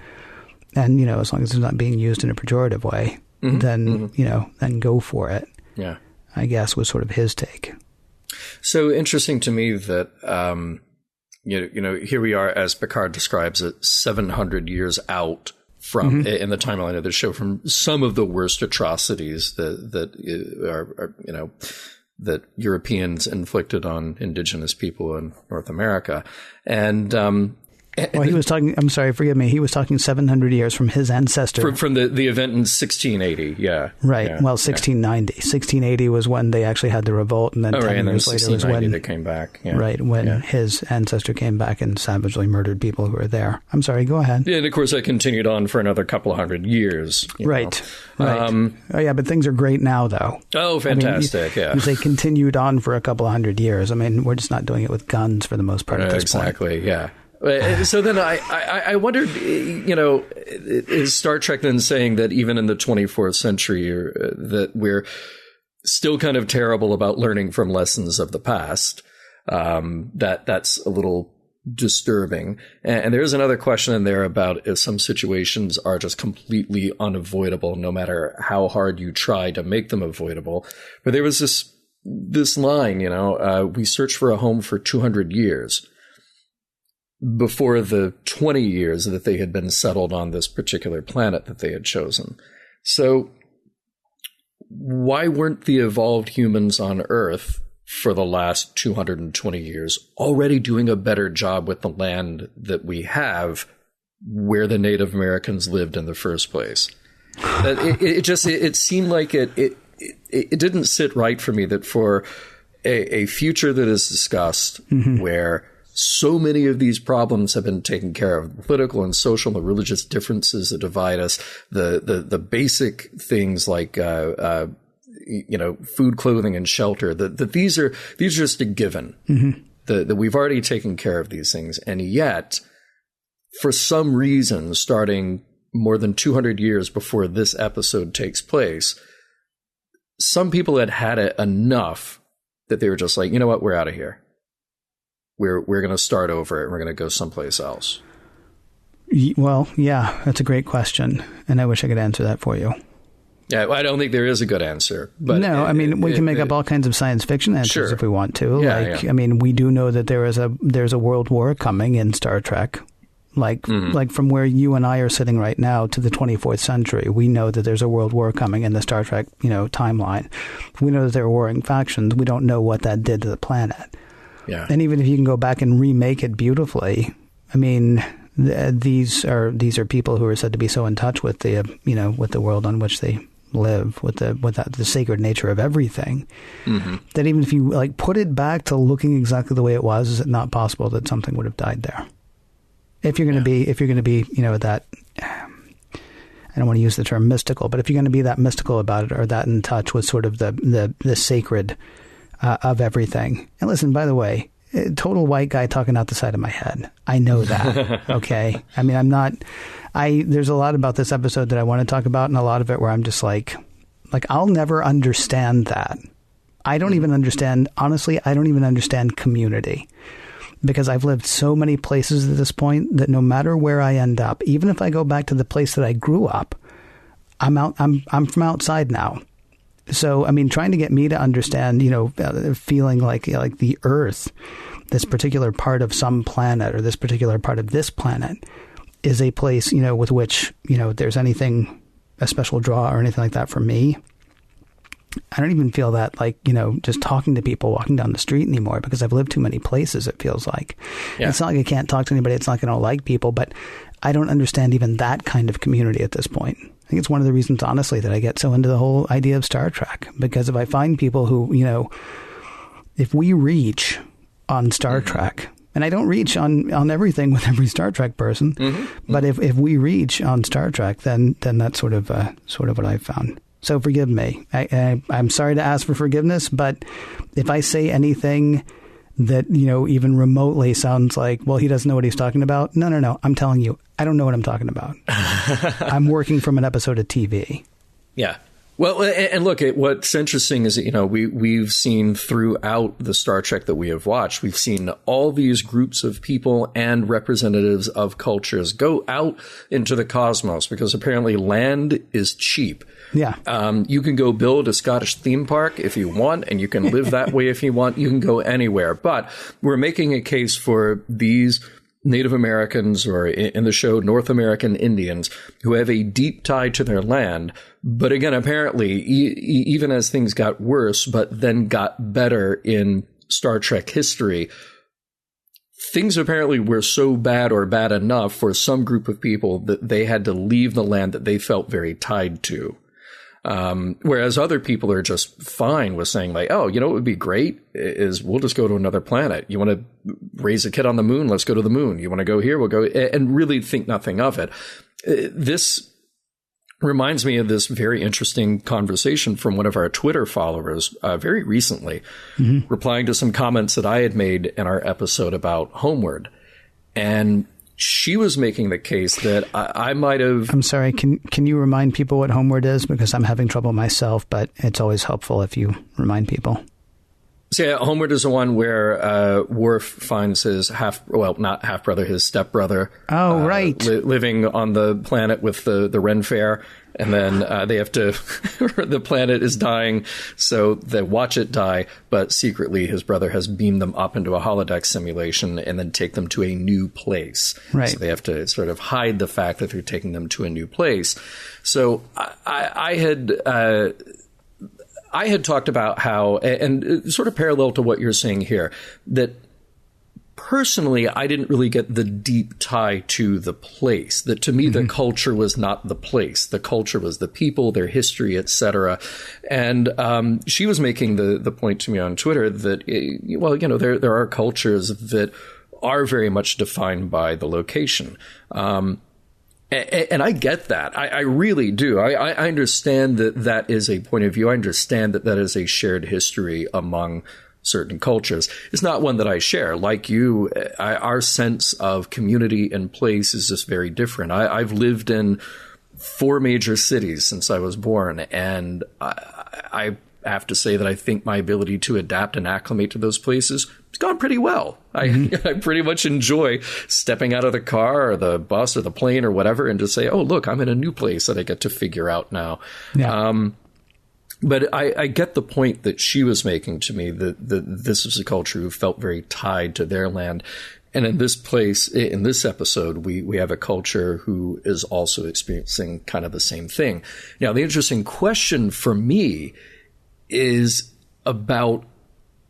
And, as long as it's not being used in a pejorative way, mm-hmm. then, mm-hmm. Then go for it. Yeah. I guess was sort of his take. So interesting to me that, here we are, as Picard describes it, 700 years out from mm-hmm. in the timeline of the show, from some of the worst atrocities that that Europeans inflicted on indigenous people in North America. And well, he was talking, I'm sorry, forgive me, he was talking 700 years from his ancestor. From the event in 1680, yeah. Right, yeah, well, 1690. Yeah. 1680 was when they actually had the revolt, and then 10 years later was when they came back. Yeah. Right, when his ancestor came back and savagely murdered people who were there. I'm sorry, go ahead. Yeah, and of course that continued on for another couple of hundred years. Right. Oh yeah, but things are great now, though. Oh, fantastic, You say continued on for a couple of hundred years. I mean, we're just not doing it with guns for the most part at this point. Exactly, yeah. So then I wondered, is Star Trek then saying that even in the 24th century that we're still kind of terrible about learning from lessons of the past? That's a little disturbing. And there's another question in there about if some situations are just completely unavoidable, no matter how hard you try to make them avoidable. But there was this line, we searched for a home for 200 years. Before the 20 years that they had been settled on this particular planet that they had chosen. So why weren't the evolved humans on Earth for the last 220 years already doing a better job with the land that we have where the Native Americans lived in the first place? It seemed like it didn't sit right for me that for a future that is discussed mm-hmm. where so many of these problems have been taken care of, the political and social and religious differences that divide us, the basic things like, food, clothing, and shelter, that these are just a given, mm-hmm. that we've already taken care of these things. And yet, for some reason, starting more than 200 years before this episode takes place, some people had it enough that they were just like, you know what, we're out of here. We're going to start over and we're going to go someplace else. Well, yeah, that's a great question. And I wish I could answer that for you. Yeah, I don't think there is a good answer. But no, we can make up all kinds of science fiction answers if we want to. I mean, we do know that there's a world war coming in Star Trek. Like from where you and I are sitting right now to the 24th century, we know that there's a world war coming in the Star Trek, timeline. We know that there are warring factions. We don't know what that did to the planet. Yeah. And even if you can go back and remake it beautifully, I mean, these are people who are said to be so in touch with with the world on which they live, with the sacred nature of everything, that even if you like put it back to looking exactly the way it was, is it not possible that something would have died there? If you're going to be, that, I don't want to use the term mystical, but if you're going to be that mystical about it, or that in touch with sort of the sacred of everything. And listen, by the way, total white guy talking out the side of my head. I know that. Okay. I mean, there's a lot about this episode that I want to talk about, and a lot of it where I'm just like I'll never understand that. I don't even understand, honestly, I don't even understand community. Because I've lived so many places at this point that no matter where I end up, even if I go back to the place that I grew up, I'm from outside now. So, I mean, trying to get me to understand, feeling like the Earth, this particular part of some planet or this particular part of this planet is a place, with which, there's anything, a special draw or anything like that for me. I don't even feel that just talking to people walking down the street anymore, because I've lived too many places, it feels like. Yeah. It's not like I can't talk to anybody. It's not like I don't like people, but I don't understand even that kind of community at this point. I think it's one of the reasons, honestly, that I get so into the whole idea of Star Trek, because if I find people who, if we reach on Star Trek, and I don't reach on everything with every Star Trek person, but if we reach on Star Trek, then that's sort of what I've found. So forgive me. I'm sorry to ask for forgiveness, but if I say anything that, even remotely sounds like, well, he doesn't know what he's talking about. No. I'm telling you, I don't know what I'm talking about. I'm working from an episode of TV. Yeah. Well, and look, what's interesting is that, we've seen throughout the Star Trek that we have watched, we've seen all these groups of people and representatives of cultures go out into the cosmos, because apparently land is cheap. Yeah. You can go build a Scottish theme park if you want, and you can live that way if you want. You can go anywhere. But we're making a case for these Native Americans, or in the show, North American Indians, who have a deep tie to their land. But again, apparently, even as things got worse, but then got better in Star Trek history, things apparently were so bad or bad enough for some group of people that they had to leave the land that they felt very tied to. Whereas other people are just fine with saying like, oh, what would be great is we'll just go to another planet. You want to raise a kid on the moon? Let's go to the moon. You want to go here? We'll go, and really think nothing of it. This reminds me of this very interesting conversation from one of our Twitter followers very recently, replying to some comments that I had made in our episode about Homeward. And she was making the case that I might have... I'm sorry, can you remind people what Homeward is? Because I'm having trouble myself, but it's always helpful if you remind people. So yeah, Homeward is the one where Worf finds his not half-brother, his stepbrother. Oh, right. Living on the planet with the Ren Fair. And then they have to, the planet is dying, so they watch it die, but secretly his brother has beamed them up into a holodeck simulation and then take them to a new place. Right. So they have to sort of hide the fact that they're taking them to a new place. So I had talked about how, and sort of parallel to what you're saying here, that personally, I didn't really get the deep tie to the place. That to me, the culture was not the place. The culture was the people, their history, etc. And she was making the point to me on Twitter that, there are cultures that are very much defined by the location. And I get that. I really do. I understand that is a point of view. I understand that is a shared history among certain cultures. It's not one that I share. Like you, our sense of community and place is just very different. I've lived in 4 major cities since I was born, and I have to say that I think my ability to adapt and acclimate to those places has gone pretty well. I pretty much enjoy stepping out of the car or the bus or the plane or whatever and just say, oh, look, I'm in a new place that I get to figure out now. Yeah. But I get the point that she was making to me, that this was a culture who felt very tied to their land. And in this episode, we have a culture who is also experiencing kind of the same thing. Now, the interesting question for me is about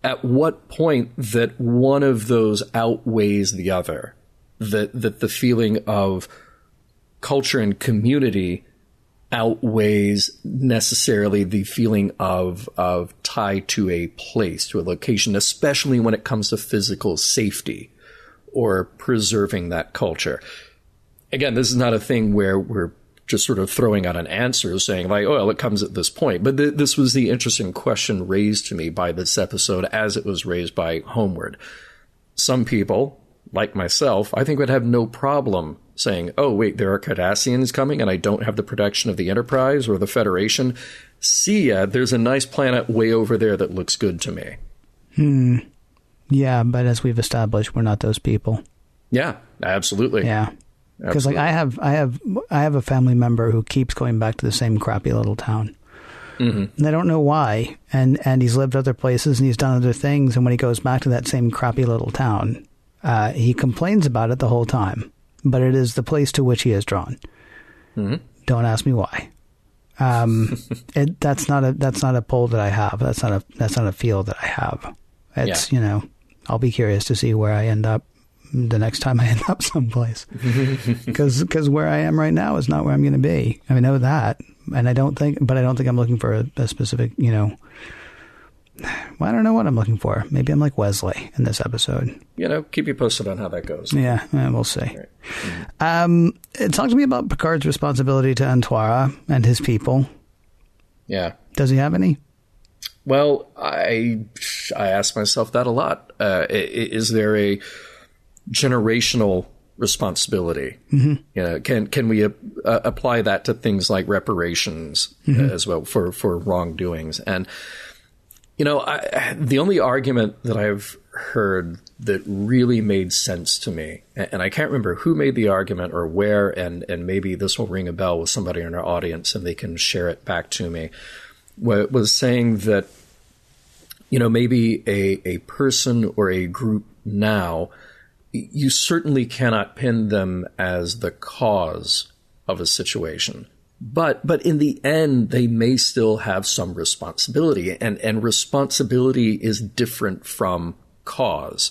at what point that one of those outweighs the other, that the feeling of culture and community outweighs necessarily the feeling of tie to a place, to a location, especially when it comes to physical safety or preserving that culture. Again, this is not a thing where we're just sort of throwing out an answer saying like, oh, well, it comes at this point. But this was the interesting question raised to me by this episode as it was raised by Homeward. Some people, like myself, I think would have no problem saying, oh, wait, there are Cardassians coming and I don't have the protection of the Enterprise or the Federation. See ya, there's a nice planet way over there that looks good to me. Yeah, but as we've established, we're not those people. Yeah, absolutely. Yeah. Because like I have a family member who keeps going back to the same crappy little town. And I don't know why. And he's lived other places and he's done other things. And when he goes back to that same crappy little town, he complains about it the whole time. But it is the place to which he is drawn. Don't ask me why. That's not a pull that I have. That's not a feel that I have. It's I'll be curious to see where I end up the next time I end up someplace, because where I am right now is not where I'm going to be. I know that, and I don't think I'm looking for a specific, well, I don't know what I'm looking for. Maybe I'm like Wesley in this episode. Keep you posted on how that goes. Yeah, we'll see. Right. Talk to me about Picard's responsibility to Antwara and his people. Yeah. Does he have any? Well, I ask myself that a lot. Is there a generational responsibility? Can we apply that to things like reparations as well for wrongdoings? And the only argument that I've heard that really made sense to me, and I can't remember who made the argument or where, and maybe this will ring a bell with somebody in our audience and they can share it back to me, was saying that maybe a person or a group now, you certainly cannot pin them as the cause of a situation. But in the end, they may still have some responsibility. And responsibility is different from cause.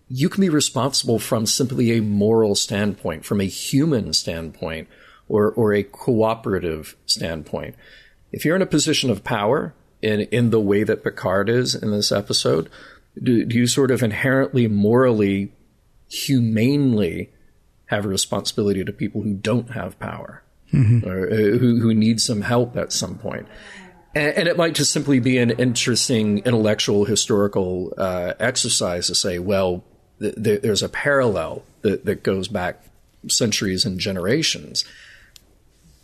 You can be responsible from simply a moral standpoint, from a human standpoint, or a cooperative standpoint. If you're in a position of power, in the way that Picard is in this episode, do you sort of inherently, morally, humanely have a responsibility to people who don't have power, or who need some help at some point? And it might just simply be an interesting intellectual, historical exercise to say, well, there's a parallel that goes back centuries and generations.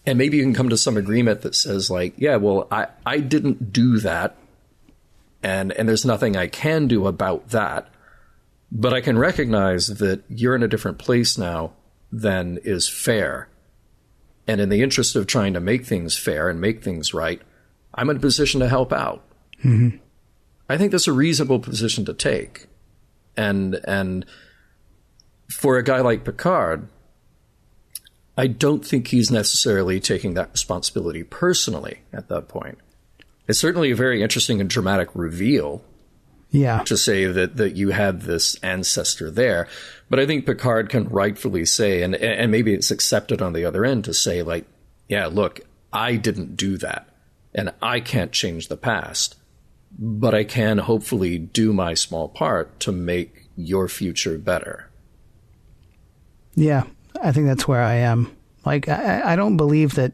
And maybe you can come to some agreement that says, like, yeah, well, I didn't do that, and there's nothing I can do about that, but I can recognize that you're in a different place now than is fair. And in the interest of trying to make things fair and make things right, I'm in a position to help out. I think that's a reasonable position to take. And for a guy like Picard, I don't think he's necessarily taking that responsibility personally at that point. It's certainly a very interesting and dramatic reveal. Yeah. To say that you had this ancestor there. But I think Picard can rightfully say, and maybe it's accepted on the other end to say, like, yeah, look, I didn't do that. And I can't change the past. But I can hopefully do my small part to make your future better. Yeah, I think that's where I am. Like, I don't believe that...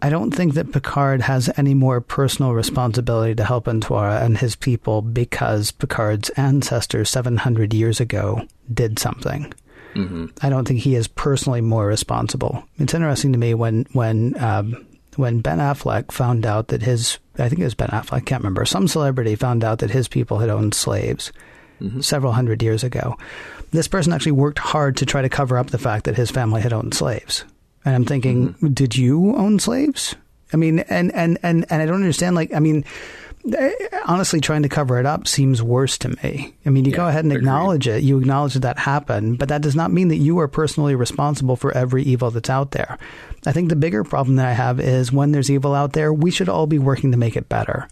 I don't think that Picard has any more personal responsibility to help Antwara and his people because Picard's ancestors 700 years ago did something. I don't think he is personally more responsible. It's interesting to me when Ben Affleck found out that I think it was Ben Affleck, I can't remember, some celebrity found out that his people had owned slaves several hundred years ago. This person actually worked hard to try to cover up the fact that his family had owned slaves. And I'm thinking, did you own slaves? I mean, and I don't understand, like, I mean, honestly, trying to cover it up seems worse to me. I mean, you go ahead and acknowledge it. You acknowledge that happened, but that does not mean that you are personally responsible for every evil that's out there. I think the bigger problem that I have is when there's evil out there, we should all be working to make it better.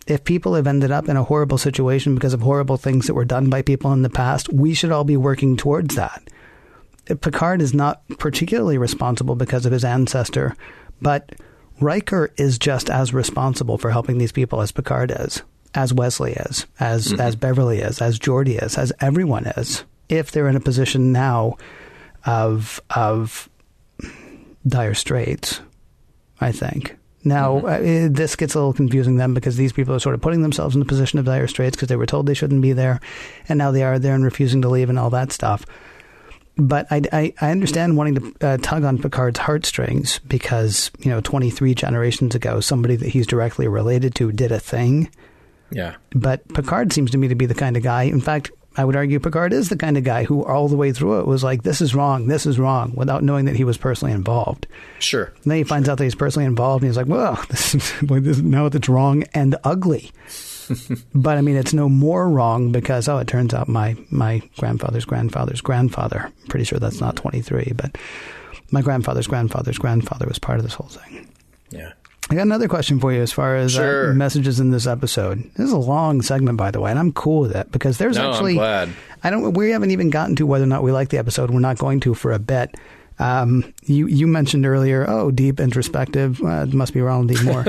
If people have ended up in a horrible situation because of horrible things that were done by people in the past, we should all be working towards that. Picard is not particularly responsible because of his ancestor, but Riker is just as responsible for helping these people as Picard is, as Wesley is, as Beverly is, as Geordi is, as everyone is, if they're in a position now of dire straits, I think. Now, this gets a little confusing then because these people are sort of putting themselves in the position of dire straits because they were told they shouldn't be there, and now they are there and refusing to leave and all that stuff. But I understand wanting to tug on Picard's heartstrings because, 23 generations ago, somebody that he's directly related to did a thing. Yeah. But Picard seems to me to be the kind of guy, in fact, I would argue Picard is the kind of guy who all the way through it was like, this is wrong, without knowing that he was personally involved. Sure. And then he finds out that he's personally involved and he's like, well, now it's wrong and ugly. But I mean, it's no more wrong because, it turns out my grandfather's grandfather's grandfather, I'm pretty sure that's not 23, but my grandfather's grandfather's grandfather was part of this whole thing. Yeah. I got another question for you as far as messages in this episode. This is a long segment, by the way, and I'm cool with it because there's I'm glad. We haven't even gotten to whether or not we like the episode. We're not going to for a bit. You mentioned earlier, deep, introspective. It must be Ronald D. Moore.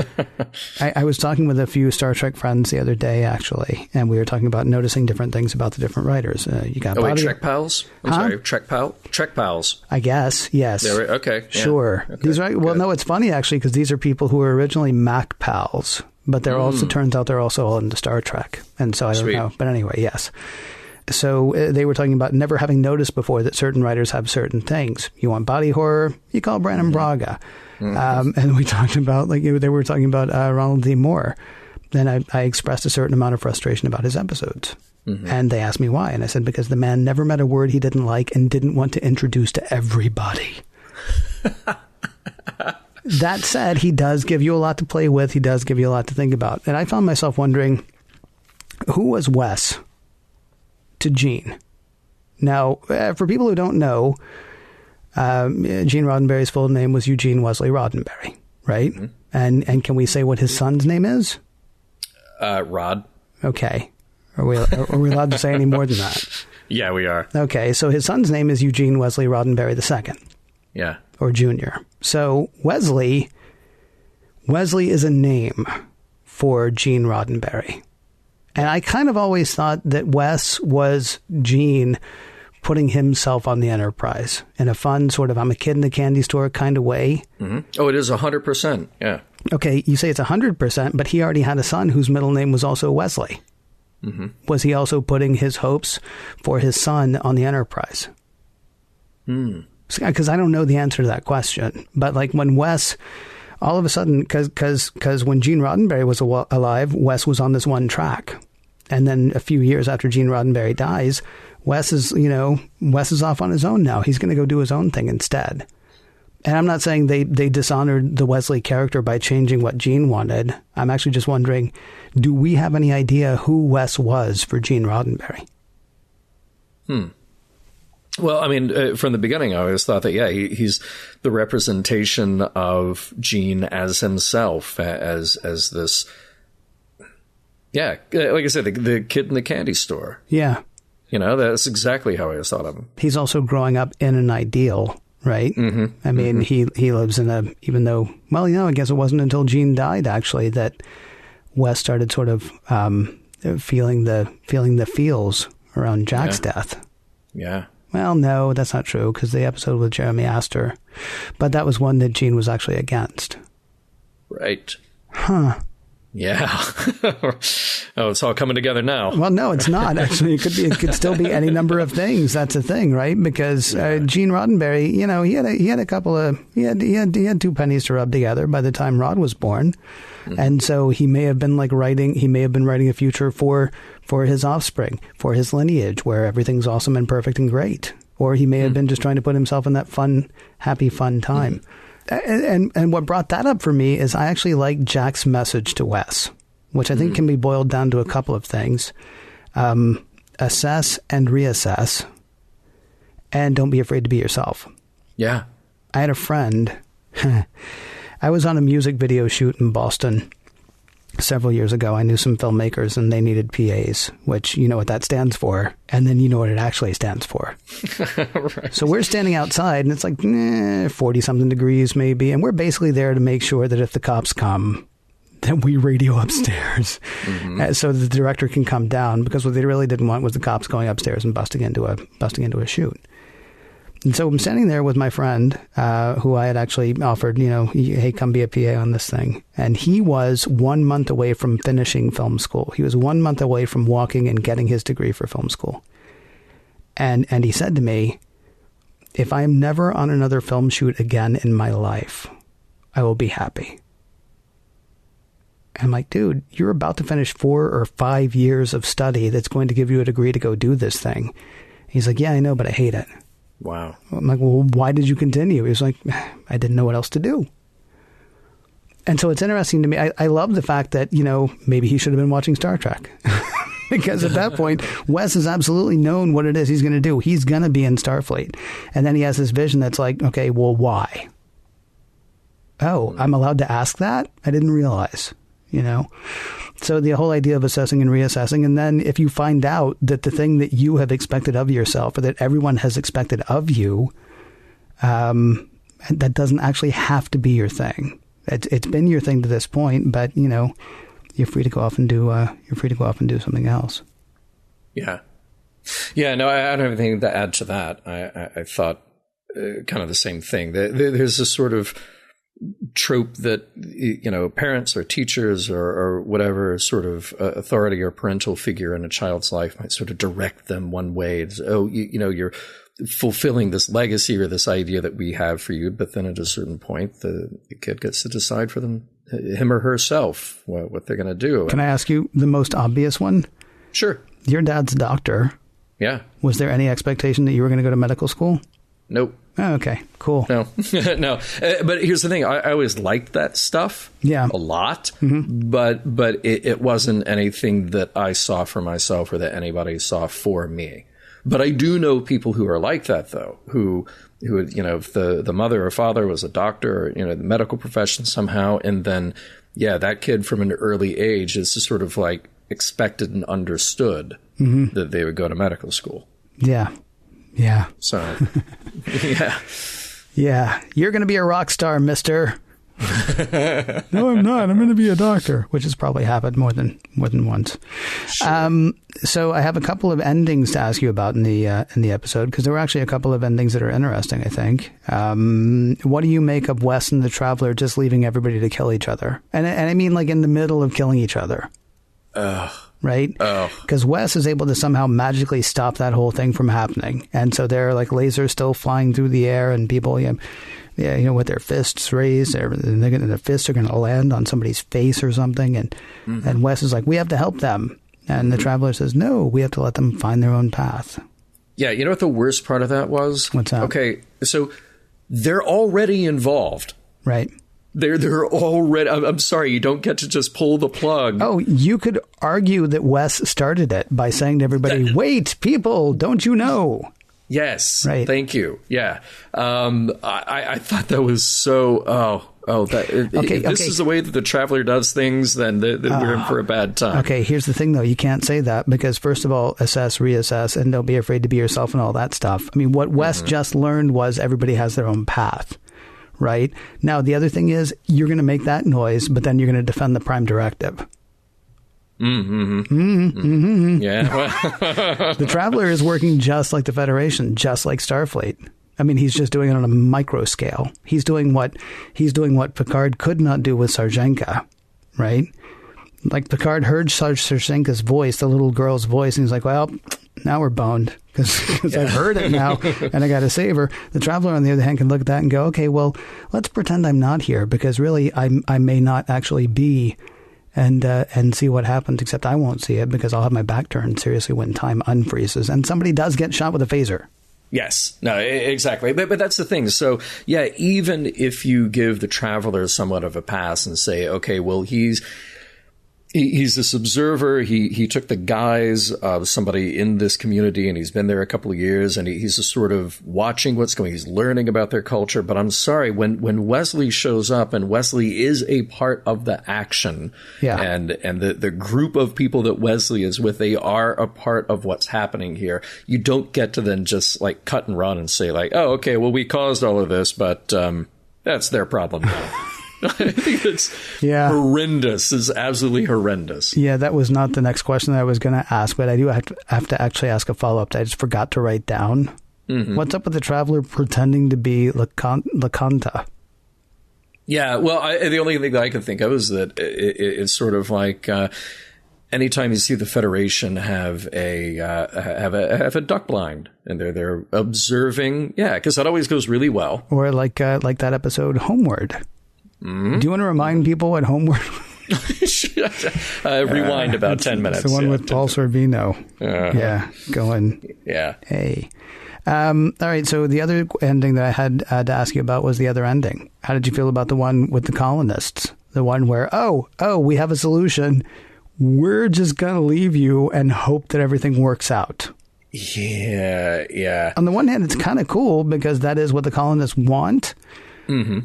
I was talking with a few Star Trek friends the other day, actually, and we were talking about noticing different things about the different writers. You got Trek Pals? I'm sorry, Trek Pals. I guess, yes. Okay. Yeah. Sure. Okay. These are, well, no, it's funny, actually, because these are people who were originally Mac Pals, but they're also, turns out they're also all into Star Trek. And so I don't know. But anyway, yes. So they were talking about never having noticed before that certain writers have certain things. You want body horror, you call Brannon Braga. And we talked about, they were talking about Ronald D. Moore. Then I expressed a certain amount of frustration about his episodes. And they asked me why. And I said, because the man never met a word he didn't like and didn't want to introduce to everybody. That said, he does give you a lot to play with. He does give you a lot to think about. And I found myself wondering, who was Wes to Gene? Now, for people who don't know, Gene Roddenberry's full name was Eugene Wesley Roddenberry, right? And can we say what his son's name is? Rod. Okay. Are we allowed to say any more than that? Yeah, we are. Okay, so his son's name is Eugene Wesley Roddenberry II. Yeah. Or Jr. So Wesley is a name for Gene Roddenberry. And I kind of always thought that Wes was Gene putting himself on the Enterprise in a fun sort of I'm a kid in a candy store kind of way. Oh, it is 100%. Yeah. Okay, you say it's 100%, but he already had a son whose middle name was also Wesley. Was he also putting his hopes for his son on the Enterprise? Because I don't know the answer to that question. But when Wes, all of a sudden, because when Gene Roddenberry was alive, Wes was on this one track. And then a few years after Gene Roddenberry dies, Wes is off on his own now. He's going to go do his own thing instead. And I'm not saying they dishonored the Wesley character by changing what Gene wanted. I'm actually just wondering, do we have any idea who Wes was for Gene Roddenberry? Well, I mean, from the beginning, I always thought that, he's the representation of Gene as himself, as this, like I said, the kid in the candy store. Yeah. That's exactly how I always thought of him. He's also growing up in an ideal, right? I mean, he lives in even though, I guess it wasn't until Gene died, actually, that Wes started sort of feeling the feels around Jack's death. Yeah. Well, no, that's not true, because the episode with Jeremy Astor, but that was one that Gene was actually against. Right. Huh. Yeah. Oh, it's all coming together now. Well, no, it's not. Actually, it could still be any number of things. That's the thing, right? Because Gene Roddenberry, he had two pennies to rub together by the time Rod was born, and so he may have been writing a future for his offspring, for his lineage, where everything's awesome and perfect and great, or he may have been just trying to put himself in that fun time. And what brought that up for me is I actually like Jack's message to Wes. which I think can be boiled down to a couple of things. Assess and reassess, and don't be afraid to be yourself. Yeah. I had a friend. I was on a music video shoot in Boston several years ago. I knew some filmmakers and they needed PAs, which you know what that stands for. And then you know what it actually stands for. Right. So we're standing outside and it's like 40 something degrees maybe. And we're basically there to make sure that if the cops come, then we radio upstairs so the director can come down, because what they really didn't want was the cops going upstairs and busting into a shoot. And so I'm standing there with my friend, who I had actually offered, hey, come be a PA on this thing. And he was 1 month away from finishing film school. He was 1 month away from walking and getting his degree for film school. And he said to me, if I am never on another film shoot again in my life, I will be happy. And I'm like, dude, you're about to finish 4 or 5 years of study that's going to give you a degree to go do this thing. He's like, yeah, I know, but I hate it. Wow. I'm like, well, why did you continue? He was like, I didn't know what else to do. And so it's interesting to me. I love the fact that, maybe he should have been watching Star Trek. Because at that point, Wes has absolutely known what it is he's going to do. He's going to be in Starfleet. And then he has this vision that's like, okay, well, why? Oh, I'm allowed to ask that? I didn't realize, So the whole idea of assessing and reassessing, and then if you find out that the thing that you have expected of yourself, or that everyone has expected of you, that doesn't actually have to be your thing. It's been your thing to this point, but you're free to go off and do something else. Yeah, yeah. No, I don't have anything to add to that. I thought kind of the same thing. There's this sort of trope that parents or teachers or whatever sort of authority or parental figure in a child's life might sort of direct them one way. It's, you're fulfilling this legacy or this idea that we have for you, but then at a certain point the kid gets to decide for him or herself what they're going to do. Can I ask you the most obvious one? Sure. Your dad's a doctor. Yeah. Was there any expectation that you were going to go to medical school? Nope. Oh, okay, cool. No, no. But here's the thing. I always liked that stuff a lot, but it wasn't anything that I saw for myself or that anybody saw for me. But I do know people who are like that, though, who if the mother or father was a doctor or, the medical profession somehow, and then, that kid from an early age is just sort of like expected and understood that they would go to medical school. Yeah. Yeah. So, yeah. Yeah. You're going to be a rock star, mister. No, I'm not. I'm going to be a doctor, which has probably happened more than once. Sure. So I have a couple of endings to ask you about in the episode, because there were actually a couple of endings that are interesting, I think. What do you make of Wes and the Traveler just leaving everybody to kill each other? And I mean, like, in the middle of killing each other. Right? Because Wes is able to somehow magically stop that whole thing from happening. And so there are like lasers still flying through the air, and people, with their fists raised, their fists are going to land on somebody's face or something. And Wes is like, we have to help them. And the Traveler says, no, we have to let them find their own path. Yeah. You know what the worst part of that was? What's that? Okay. So they're already involved. Right. They're already. I'm sorry, you don't get to just pull the plug. Oh, you could argue that Wes started it by saying to everybody, "Wait, people, don't you know?" Yes, right. Thank you. Yeah, I thought that was so. If this is the way that the Traveler does things, then we're in for a bad time. Okay, here's the thing, though. You can't say that because, first of all, assess, reassess, and don't be afraid to be yourself and all that stuff. I mean, what Wes just learned was everybody has their own path. Right? Now, the other thing is you're going to make that noise, but then you're going to defend the Prime Directive. Yeah. The Traveler is working just like the Federation, just like Starfleet. I mean, he's just doing it on a micro scale. He's doing what Picard could not do with Sarjenka, right? Like Picard heard Sarjenka's voice, the little girl's voice, and he's like, well, now we're boned because I've heard it now and I got to save her. The Traveler, on the other hand, can look at that and go, okay, well, let's pretend I'm not here because really I may not actually be, and see what happens, except I won't see it because I'll have my back turned seriously when time unfreezes and somebody does get shot with a phaser. Yes, no, exactly. But that's the thing. So, yeah, even if you give the Traveler somewhat of a pass and say, okay, well, he's he's this observer. He took the guise of somebody in this community, and he's been there a couple of years, and he's just sort of watching what's going. He's learning about their culture. But I'm sorry, when Wesley shows up, and Wesley is a part of the action, and the group of people that Wesley is with, they are a part of what's happening here. You don't get to then just like cut and run and say like, oh, okay, well, we caused all of this, but that's their problem now. I think it's horrendous. It's absolutely horrendous. Yeah, that was not the next question that I was going to ask, but I do have to actually ask a follow-up that I just forgot to write down. Mm-hmm. What's up with the Traveler pretending to be LaCanta? Yeah, well, the only thing that I can think of is that it's sort of like anytime you see the Federation have a duck blind, and they're observing, because that always goes really well. Or like that episode Homeward. Mm-hmm. Do you want to remind people what Homeward? Rewind about 10 minutes. The one with Paul Sorvino. Going. Yeah. Hey. All right. So the other ending that I had to ask you about was the other ending. How did you feel about the one with the colonists? The one where, we have a solution. We're just going to leave you and hope that everything works out. Yeah. On the one hand, it's kind of cool because that is what the colonists want. Mm-hmm.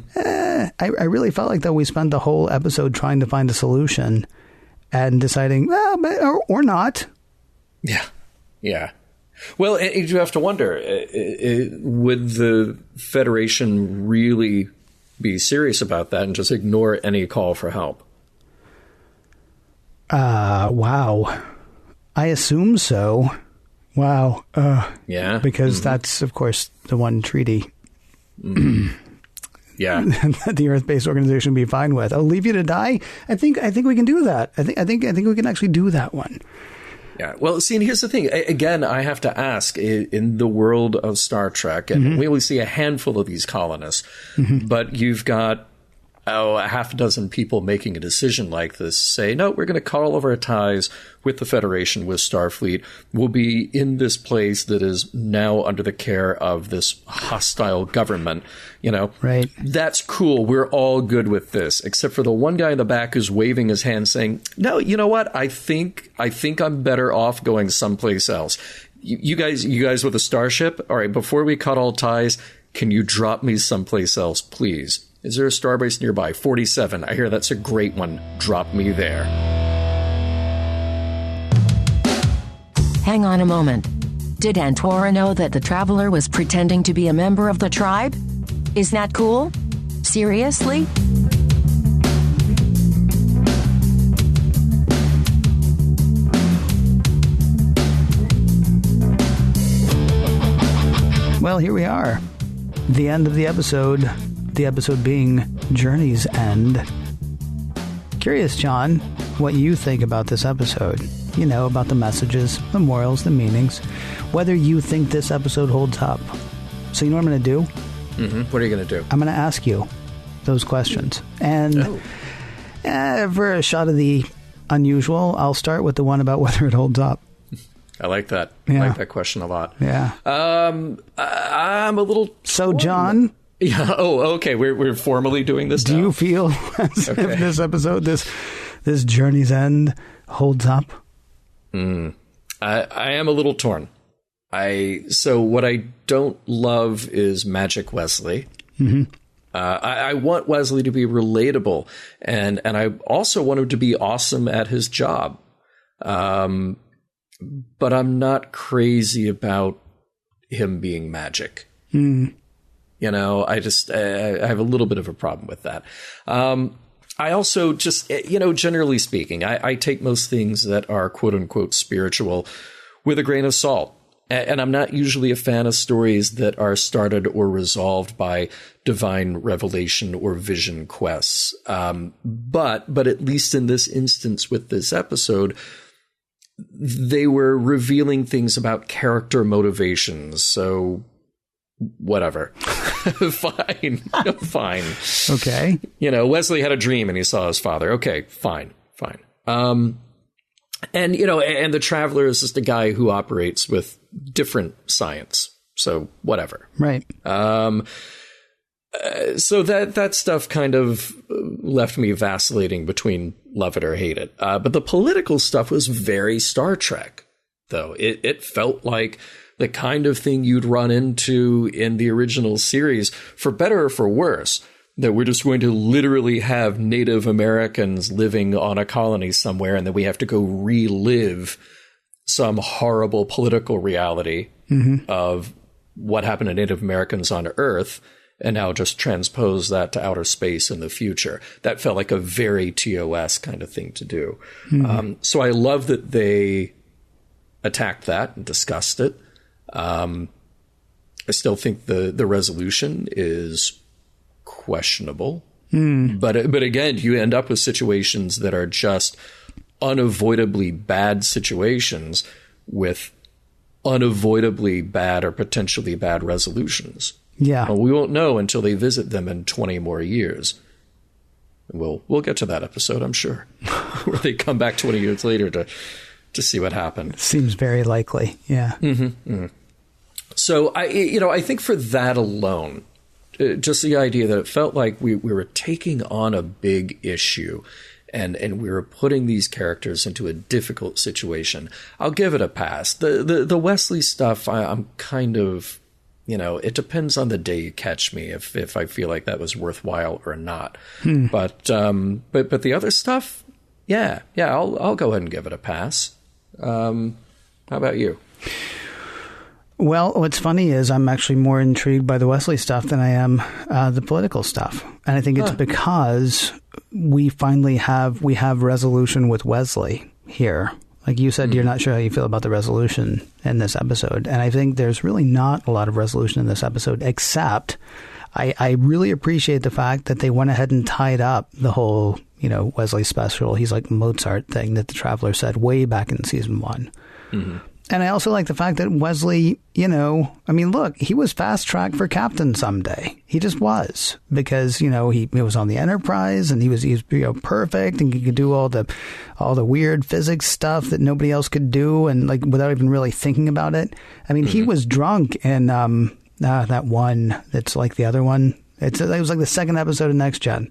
I really felt like, though, we spent the whole episode trying to find a solution and deciding, or not. Yeah. Well, you have to wonder, would the Federation really be serious about that and just ignore any call for help? Wow. I assume so. Wow. Yeah. Because that's, of course, the one treaty. Yeah. that the Earth-based organization would be fine with. I'll leave you to die. I think we can do that. I think we can actually do that one. Yeah. Well, see, and here's the thing. Again, I have to ask, in the world of Star Trek, and we only see a handful of these colonists, but you've got a half dozen people making a decision like this, say, no, we're going to cut all of our ties with the Federation, with Starfleet. We'll be in this place that is now under the care of this hostile government. Right. That's cool. We're all good with this, except for the one guy in the back who's waving his hand saying, no, you know what? I think I'm better off going someplace else. You guys with a starship. All right. Before we cut all ties, can you drop me someplace else, please? Is there a starbase nearby? 47. I hear that's a great one. Drop me there. Hang on a moment. Did Antora know that the Traveler was pretending to be a member of the tribe? Is that cool? Seriously? Well, here we are. The end of the episode. The episode being Journey's End. Curious, John, what you think about this episode. About the messages, the morals, the meanings. Whether you think this episode holds up. So you know what I'm going to do? What are you going to do? I'm going to ask you those questions. And for a shot of the unusual, I'll start with the one about whether it holds up. I like that. I like that question a lot. Yeah. I'm a little... So, John... Yeah. Oh, okay. We're formally doing this now. Do you feel as if this episode, this Journey's End, holds up? I am a little torn. So what I don't love is Magic Wesley. I want Wesley to be relatable, and I also want him to be awesome at his job. But I'm not crazy about him being magic. I just I have a little bit of a problem with that. I also just, generally speaking, I take most things that are quote unquote spiritual with a grain of salt. And I'm not usually a fan of stories that are started or resolved by divine revelation or vision quests. But at least in this instance with this episode, they were revealing things about character motivations. So whatever. Fine. Okay. Wesley had a dream and he saw his father. Okay, fine. And the Traveler is just a guy who operates with different science. So whatever. Right. So that stuff kind of left me vacillating between love it or hate it. But the political stuff was very Star Trek, though. It felt like the kind of thing you'd run into in the original series, for better or for worse, that we're just going to literally have Native Americans living on a colony somewhere, and then we have to go relive some horrible political reality of what happened to Native Americans on Earth, and now just transpose that to outer space in the future. That felt like a very TOS kind of thing to do. So I love that they attacked that and discussed it. I still think the resolution is questionable. But again, you end up with situations that are just unavoidably bad situations with unavoidably bad or potentially bad resolutions. Yeah. Well, we won't know until they visit them in 20 more years. We'll get to that episode, I'm sure, where they come back 20 years later to see what happened. Seems very likely. Yeah. So I think for that alone, just the idea that it felt like we were taking on a big issue and we were putting these characters into a difficult situation, I'll give it a pass. The Wesley stuff, I'm kind of, it depends on the day you catch me if I feel like that was worthwhile or not. But the other stuff, yeah, I'll go ahead and give it a pass. How about you? Well, what's funny is I'm actually more intrigued by the Wesley stuff than I am the political stuff. And I think it's because we finally have resolution with Wesley here. Like you said, you're not sure how you feel about the resolution in this episode. And I think there's really not a lot of resolution in this episode, except I really appreciate the fact that they went ahead and tied up the whole, Wesley special. He's like Mozart thing that the Traveler said way back in season 1. And I also like the fact that Wesley, look, he was fast tracked for captain someday. He just was, because, he was on the Enterprise and he was perfect, and he could do all the weird physics stuff that nobody else could do, and like without even really thinking about it. I mean, he was drunk in that one that's like the other one. It was like the second episode of Next Gen.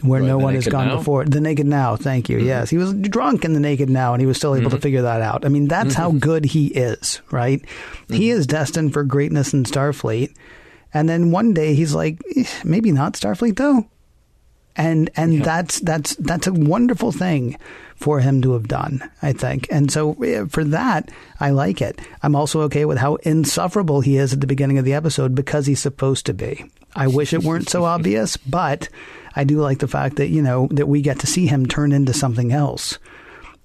Where no one has gone before. The Naked Now, thank you. Yes, he was drunk in The Naked Now, and he was still able to figure that out. I mean, that's how good he is, right? He is destined for greatness in Starfleet. And then one day he's like, maybe not Starfleet, though. And that's a wonderful thing for him to have done, I think. And so for that, I like it. I'm also okay with how insufferable he is at the beginning of the episode, because he's supposed to be. I wish it weren't so obvious, but I do like the fact that, that we get to see him turn into something else,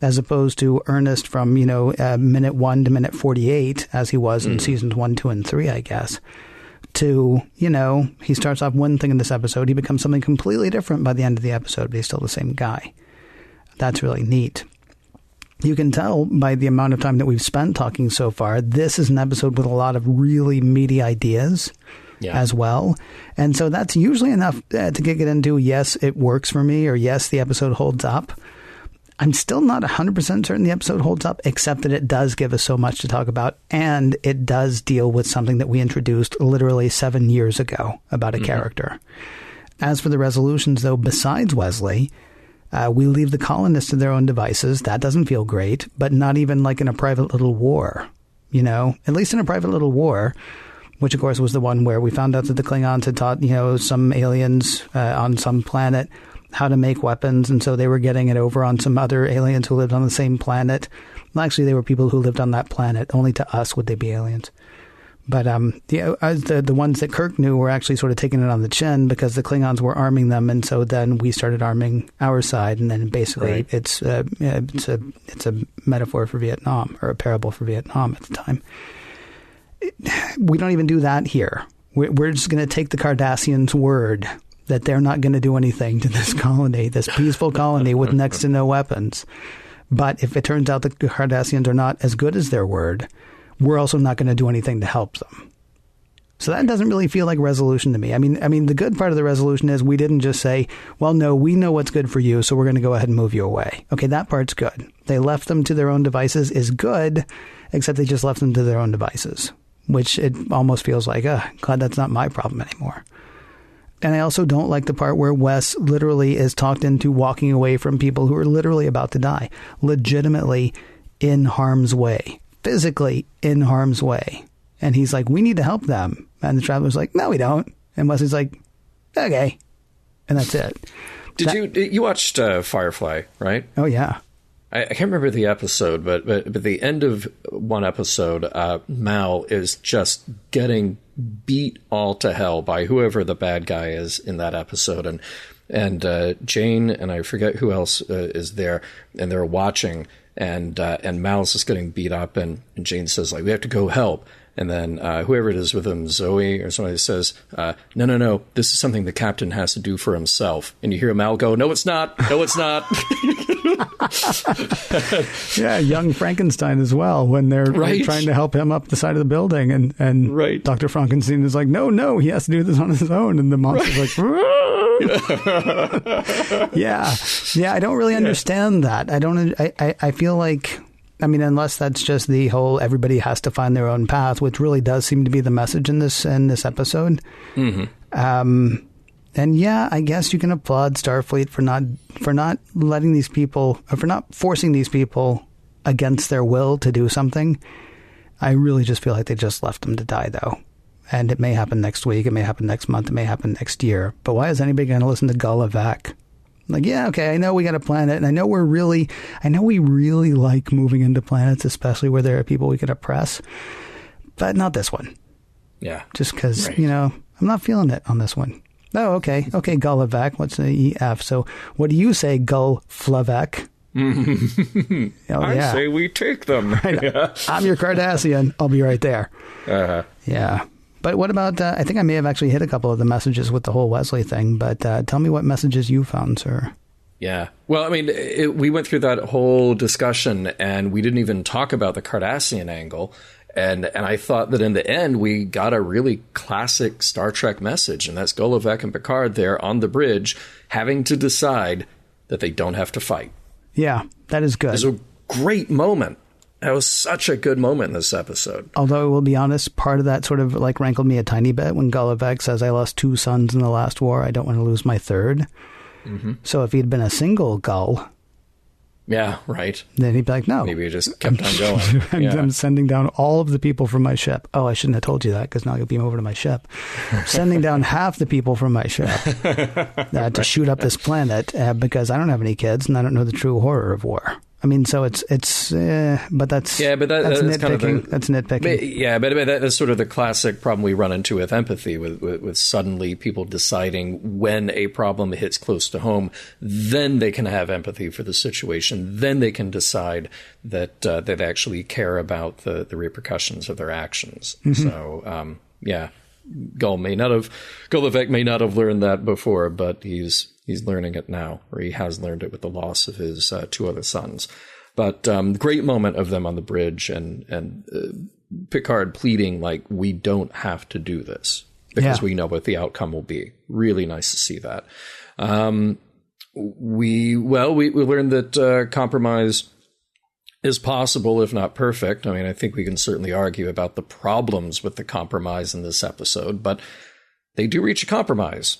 as opposed to Ernest from, minute 1 to minute 48, as he was in seasons 1, 2, and 3, I guess, to, he starts off one thing in this episode. He becomes something completely different by the end of the episode, but he's still the same guy. That's really neat. You can tell by the amount of time that we've spent talking so far, this is an episode with a lot of really meaty ideas. As well. And so that's usually enough to get into, yes, it works for me, or yes, the episode holds up. I'm still not 100% certain the episode holds up, except that it does give us so much to talk about, and it does deal with something that we introduced literally 7 years ago about a character. As for the resolutions, though, besides Wesley, we leave the colonists to their own devices. That doesn't feel great, but not even like in a private little war, at least in a private little war, which, of course, was the one where we found out that the Klingons had taught, some aliens on some planet how to make weapons. And so they were getting it over on some other aliens who lived on the same planet. Well, actually, they were people who lived on that planet. Only to us would they be aliens. But the ones that Kirk knew were actually sort of taking it on the chin, because the Klingons were arming them. And so then we started arming our side. And then basically it's a metaphor for Vietnam, or a parable for Vietnam at the time. We don't even do that here. We're just going to take the Cardassians' word that they're not going to do anything to this colony, this peaceful colony with next to no weapons. But if it turns out the Cardassians are not as good as their word, we're also not going to do anything to help them. So that doesn't really feel like resolution to me. I mean, the good part of the resolution is we didn't just say, well, no, we know what's good for you, so we're going to go ahead and move you away. Okay, that part's good. They left them to their own devices is good, except they just left them to their own devices, which it almost feels like, glad that's not my problem anymore. And I also don't like the part where Wes literally is talked into walking away from people who are literally about to die, legitimately in harm's way, physically in harm's way. And he's like, we need to help them. And the traveler's like, no, we don't. And Wesley's like, okay. And that's it. You watched Firefly, right? Oh, yeah. I can't remember the episode, but the end of one episode, Mal is just getting beat all to hell by whoever the bad guy is in that episode, and Jane and I forget who else is there, and they're watching, and Mal's just getting beat up, and Jane says, like, we have to go help. And then whoever it is with him, Zoe or somebody, says, no, this is something the captain has to do for himself. And you hear Mal go, no, it's not. No, it's not. Yeah, young Frankenstein as well, when they're trying to help him up the side of the building. And Dr. Frankenstein is like, no, he has to do this on his own. And the monster's like, yeah, I don't really understand that. I feel like... I mean, unless that's just the whole everybody has to find their own path, which really does seem to be the message in this episode. Mm-hmm. And yeah, I guess you can applaud Starfleet for not letting these people, or for not forcing these people against their will to do something. I really just feel like they just left them to die, though. And it may happen next week, it may happen next month, it may happen next year. But why is anybody going to listen to Gullivac? Like, yeah, okay, I know we got a planet, and I know we really like moving into planets, especially where there are people we can oppress, but not this one. Yeah. Just because, I'm not feeling it on this one. Oh, okay, Gullivac, what's the EF? So what do you say, Gull-Flavac? I say we take them. I'm your Cardassian. I'll be right there. Uh-huh. Yeah. But what about, I think I may have actually hit a couple of the messages with the whole Wesley thing, but tell me what messages you found, sir. Yeah. Well, I mean, we went through that whole discussion and we didn't even talk about the Cardassian angle. And I thought that in the end, we got a really classic Star Trek message. And that's Gullivac and Picard there on the bridge having to decide that they don't have to fight. Yeah, that is good. It was a great moment. That was such a good moment in this episode. Although I will be honest, part of that sort of like rankled me a tiny bit when Gullivac says, I lost 2 sons in the last war. I don't want to lose my 3rd. Mm-hmm. So if he'd been a single gull. Yeah, right. Then he'd be like, no. Maybe he just kept on going. I'm sending down all of the people from my ship. Oh, I shouldn't have told you that because now you'll beam over to my ship. Sending down half the people from my ship to shoot up this planet because I don't have any kids and I don't know the true horror of war. I mean, so but that's nitpicking. Kind of that's nitpicking. But that's sort of the classic problem we run into with empathy, with suddenly people deciding when a problem hits close to home, then they can have empathy for the situation. Then they can decide that they actually care about the repercussions of their actions. Mm-hmm. So, Gullivac may not have learned that before, but he's learning it now, or he has learned it with the loss of his 2 other sons. But great moment of them on the bridge and Picard pleading like, we don't have to do this because we know what the outcome will be. Really nice to see that. We learned that compromise is possible, if not perfect. I mean, I think we can certainly argue about the problems with the compromise in this episode, but they do reach a compromise.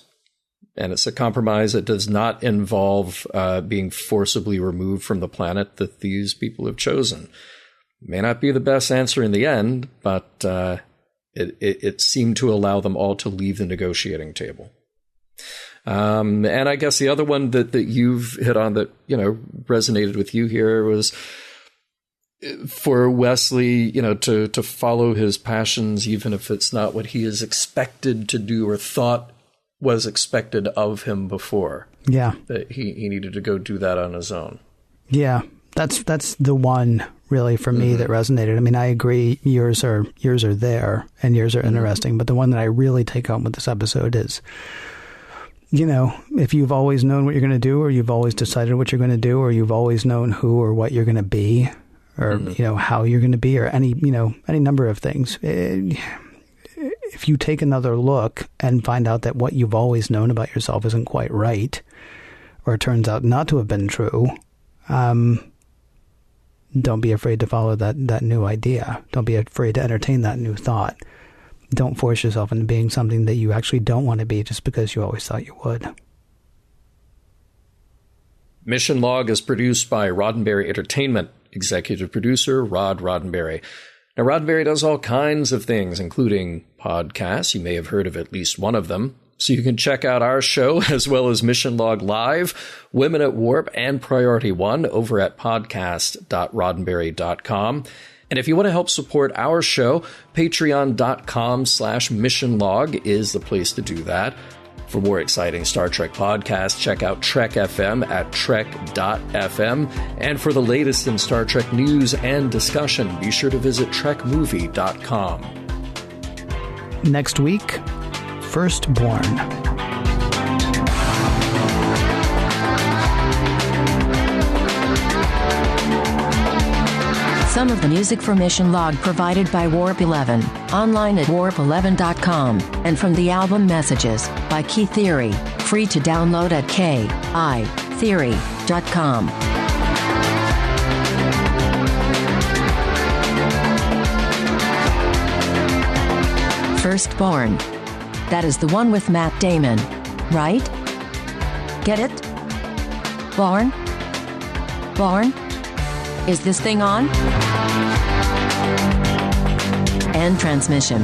And it's a compromise that does not involve being forcibly removed from the planet that these people have chosen. May not be the best answer in the end, but it seemed to allow them all to leave the negotiating table. And I guess the other one that you've hit on that, resonated with you here was for Wesley, to follow his passions, even if it's not what he is expected to do or thought was expected of him before. Yeah. That he needed to go do that on his own. Yeah. That's the one really for me that resonated. I mean, I agree yours are there and yours are interesting, but the one that I really take home with this episode is, if you've always known what you're going to do, or you've always decided what you're going to do, or you've always known who or what you're going to be, or, how you're going to be, or any number of things. If you take another look and find out that what you've always known about yourself isn't quite right, or it turns out not to have been true, don't be afraid to follow that new idea. Don't be afraid to entertain that new thought. Don't force yourself into being something that you actually don't want to be just because you always thought you would. Mission Log is produced by Roddenberry Entertainment. Executive producer, Rod Roddenberry. Now, Roddenberry does all kinds of things, including podcasts. You may have heard of at least one of them. So you can check out our show, as well as Mission Log Live, Women at Warp, and Priority One over at podcast.roddenberry.com. And if you want to help support our show, patreon.com/missionlog is the place to do that. For more exciting Star Trek podcasts, check out Trek FM at trek.fm. And for the latest in Star Trek news and discussion, be sure to visit trekmovie.com. Next week, Firstborn. Some of the music for Mission Log provided by Warp 11, online at warp11.com, and from the album Messages by Key Theory, free to download at kitheory.com. Firstborn. That is the one with Matt Damon, right? Get it? Born? Born? Is this thing on? End transmission.